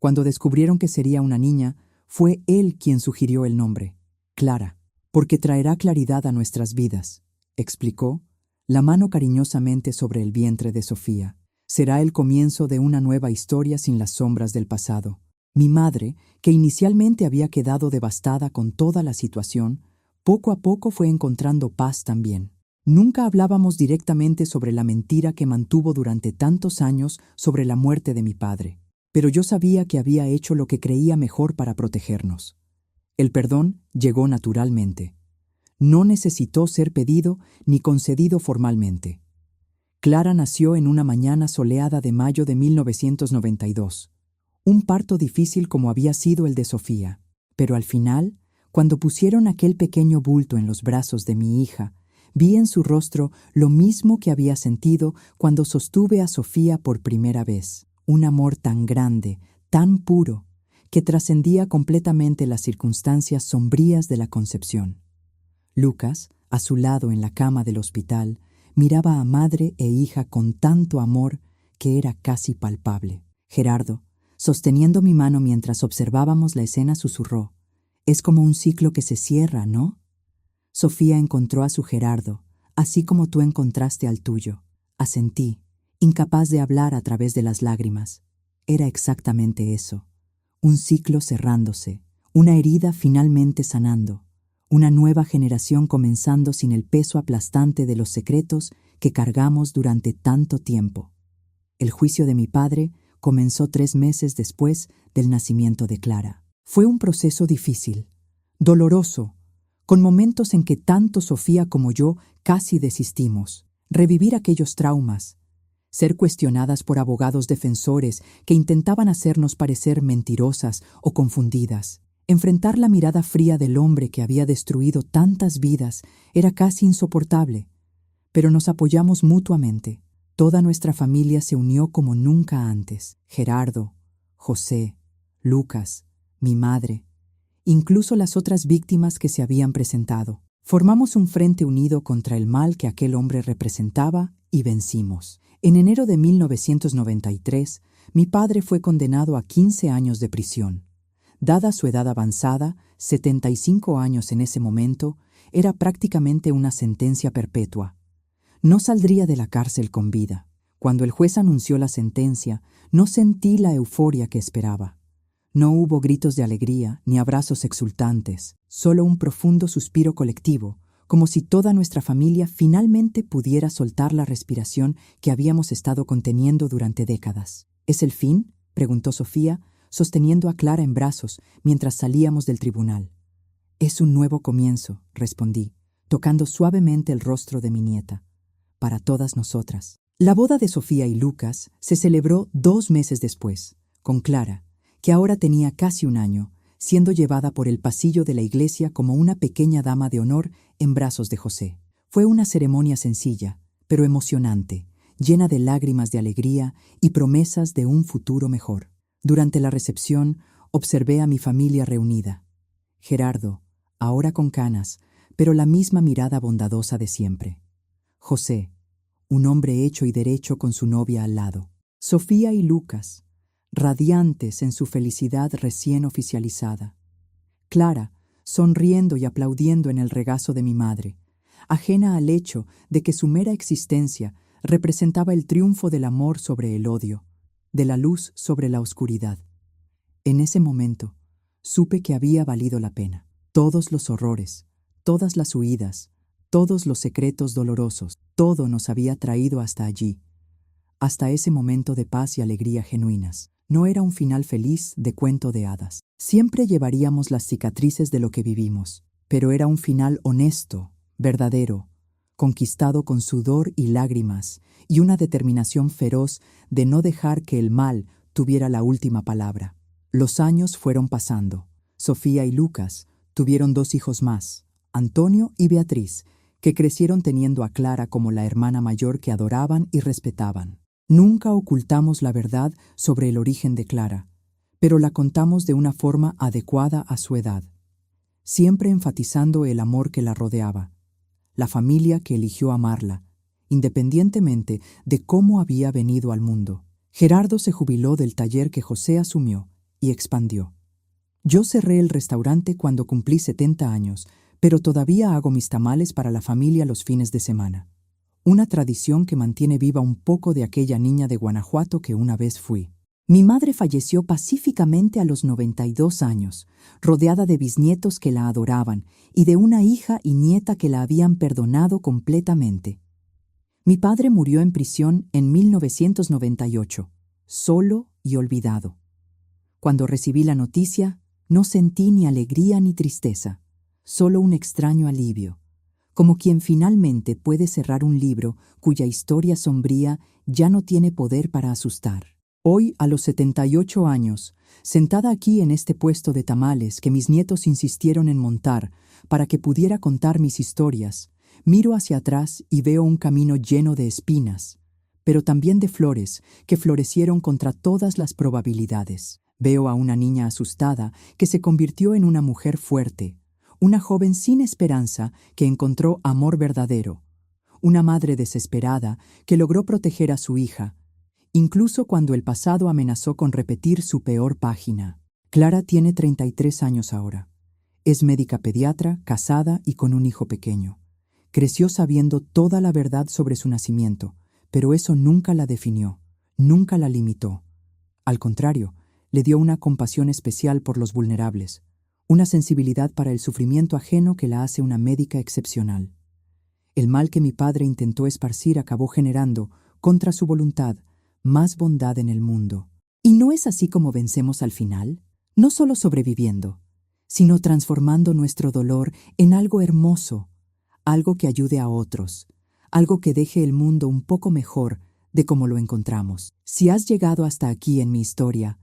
[SPEAKER 1] Cuando descubrieron que sería una niña, fue él quien sugirió el nombre, Clara, porque traerá claridad a nuestras vidas, explicó, la mano cariñosamente sobre el vientre de Sofía. Será el comienzo de una nueva historia sin las sombras del pasado. Mi madre, que inicialmente había quedado devastada con toda la situación, poco a poco fue encontrando paz también. Nunca hablábamos directamente sobre la mentira que mantuvo durante tantos años sobre la muerte de mi padre. Pero yo sabía que había hecho lo que creía mejor para protegernos. El perdón llegó naturalmente. No necesitó ser pedido ni concedido formalmente. Clara nació en una mañana soleada de mayo de 1992. Un parto difícil como había sido el de Sofía. Pero al final, cuando pusieron aquel pequeño bulto en los brazos de mi hija, vi en su rostro lo mismo que había sentido cuando sostuve a Sofía por primera vez. Un amor tan grande, tan puro, que trascendía completamente las circunstancias sombrías de la concepción. Lucas, a su lado en la cama del hospital, miraba a madre e hija con tanto amor que era casi palpable. Gerardo, sosteniendo mi mano mientras observábamos la escena, susurró: «Es como un ciclo que se cierra, ¿no?» Sofía encontró a su Gerardo, así como tú encontraste al tuyo. Asentí, incapaz de hablar a través de las lágrimas. Era exactamente eso. Un ciclo cerrándose, una herida finalmente sanando, una nueva generación comenzando sin el peso aplastante de los secretos que cargamos durante tanto tiempo. El juicio de mi padre comenzó 3 meses después del nacimiento de Clara. Fue un proceso difícil, doloroso, con momentos en que tanto Sofía como yo casi desistimos. Revivir aquellos traumas, ser cuestionadas por abogados defensores que intentaban hacernos parecer mentirosas o confundidas. Enfrentar la mirada fría del hombre que había destruido tantas vidas era casi insoportable, pero nos apoyamos mutuamente. Toda nuestra familia se unió como nunca antes. Gerardo, José, Lucas, mi madre, incluso las otras víctimas que se habían presentado. Formamos un frente unido contra el mal que aquel hombre representaba y vencimos. En enero de 1993, mi padre fue condenado a 15 años de prisión. Dada su edad avanzada, 75 años en ese momento, era prácticamente una sentencia perpetua. No saldría de la cárcel con vida. Cuando el juez anunció la sentencia, no sentí la euforia que esperaba. No hubo gritos de alegría ni abrazos exultantes, solo un profundo suspiro colectivo, como si toda nuestra familia finalmente pudiera soltar la respiración que habíamos estado conteniendo durante décadas. ¿Es el fin?, preguntó Sofía, sosteniendo a Clara en brazos mientras salíamos del tribunal. «Es un nuevo comienzo», respondí, tocando suavemente el rostro de mi nieta. «Para todas nosotras». La boda de Sofía y Lucas se celebró 2 meses después, con Clara, que ahora tenía casi 1 año, siendo llevada por el pasillo de la iglesia como una pequeña dama de honor en brazos de José. Fue una ceremonia sencilla, pero emocionante, llena de lágrimas de alegría y promesas de un futuro mejor. Durante la recepción, observé a mi familia reunida. Gerardo, ahora con canas, pero la misma mirada bondadosa de siempre. José, un hombre hecho y derecho con su novia al lado. Sofía y Lucas, radiantes en su felicidad recién oficializada. Clara, sonriendo y aplaudiendo en el regazo de mi madre, ajena al hecho de que su mera existencia representaba el triunfo del amor sobre el odio, de la luz sobre la oscuridad. En ese momento, supe que había valido la pena. Todos los horrores, todas las huidas, todos los secretos dolorosos, todo nos había traído hasta allí, hasta ese momento de paz y alegría genuinas. No era un final feliz de cuento de hadas. Siempre llevaríamos las cicatrices de lo que vivimos, pero era un final honesto, verdadero, conquistado con sudor y lágrimas, y una determinación feroz de no dejar que el mal tuviera la última palabra. Los años fueron pasando. Sofía y Lucas tuvieron 2 hijos más, Antonio y Beatriz, que crecieron teniendo a Clara como la hermana mayor que adoraban y respetaban. Nunca ocultamos la verdad sobre el origen de Clara, pero la contamos de una forma adecuada a su edad, siempre enfatizando el amor que la rodeaba, la familia que eligió amarla, independientemente de cómo había venido al mundo. Gerardo se jubiló del taller que José asumió y expandió. Yo cerré el restaurante cuando cumplí 70 años, pero todavía hago mis tamales para la familia los fines de semana. Una tradición que mantiene viva un poco de aquella niña de Guanajuato que una vez fui. Mi madre falleció pacíficamente a los 92 años, rodeada de bisnietos que la adoraban y de una hija y nieta que la habían perdonado completamente. Mi padre murió en prisión en 1998, solo y olvidado. Cuando recibí la noticia, no sentí ni alegría ni tristeza, solo un extraño alivio, como quien finalmente puede cerrar un libro cuya historia sombría ya no tiene poder para asustar. Hoy, a los 78 años, sentada aquí en este puesto de tamales que mis nietos insistieron en montar para que pudiera contar mis historias, miro hacia atrás y veo un camino lleno de espinas, pero también de flores que florecieron contra todas las probabilidades. Veo a una niña asustada que se convirtió en una mujer fuerte, una joven sin esperanza que encontró amor verdadero, una madre desesperada que logró proteger a su hija, incluso cuando el pasado amenazó con repetir su peor página. Clara tiene 33 años ahora. Es médica pediatra, casada y con un hijo pequeño. Creció sabiendo toda la verdad sobre su nacimiento, pero eso nunca la definió, nunca la limitó. Al contrario, le dio una compasión especial por los vulnerables, una sensibilidad para el sufrimiento ajeno que la hace una médica excepcional. El mal que mi padre intentó esparcir acabó generando, contra su voluntad, más bondad en el mundo. ¿Y no es así como vencemos al final? No solo sobreviviendo, sino transformando nuestro dolor en algo hermoso, algo que ayude a otros, algo que deje el mundo un poco mejor de como lo encontramos. Si has llegado hasta aquí en mi historia,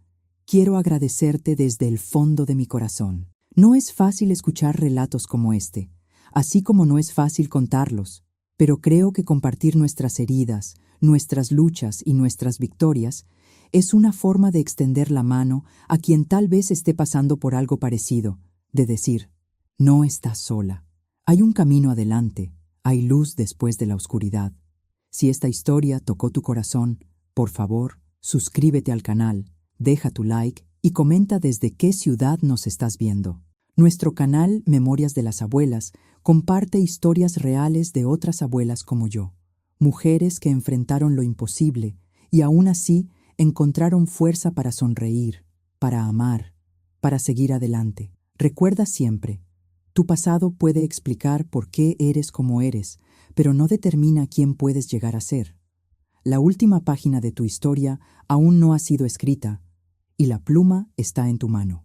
[SPEAKER 1] quiero agradecerte desde el fondo de mi corazón. No es fácil escuchar relatos como este, así como no es fácil contarlos, pero creo que compartir nuestras heridas, nuestras luchas y nuestras victorias es una forma de extender la mano a quien tal vez esté pasando por algo parecido, de decir, no estás sola, hay un camino adelante, hay luz después de la oscuridad. Si esta historia tocó tu corazón, por favor, suscríbete al canal, deja tu like y comenta desde qué ciudad nos estás viendo. Nuestro canal Memorias de las Abuelas comparte historias reales de otras abuelas como yo, mujeres que enfrentaron lo imposible y aún así encontraron fuerza para sonreír, para amar, para seguir adelante. Recuerda siempre, tu pasado puede explicar por qué eres como eres, pero no determina quién puedes llegar a ser. La última página de tu historia aún no ha sido escrita y la pluma está en tu mano.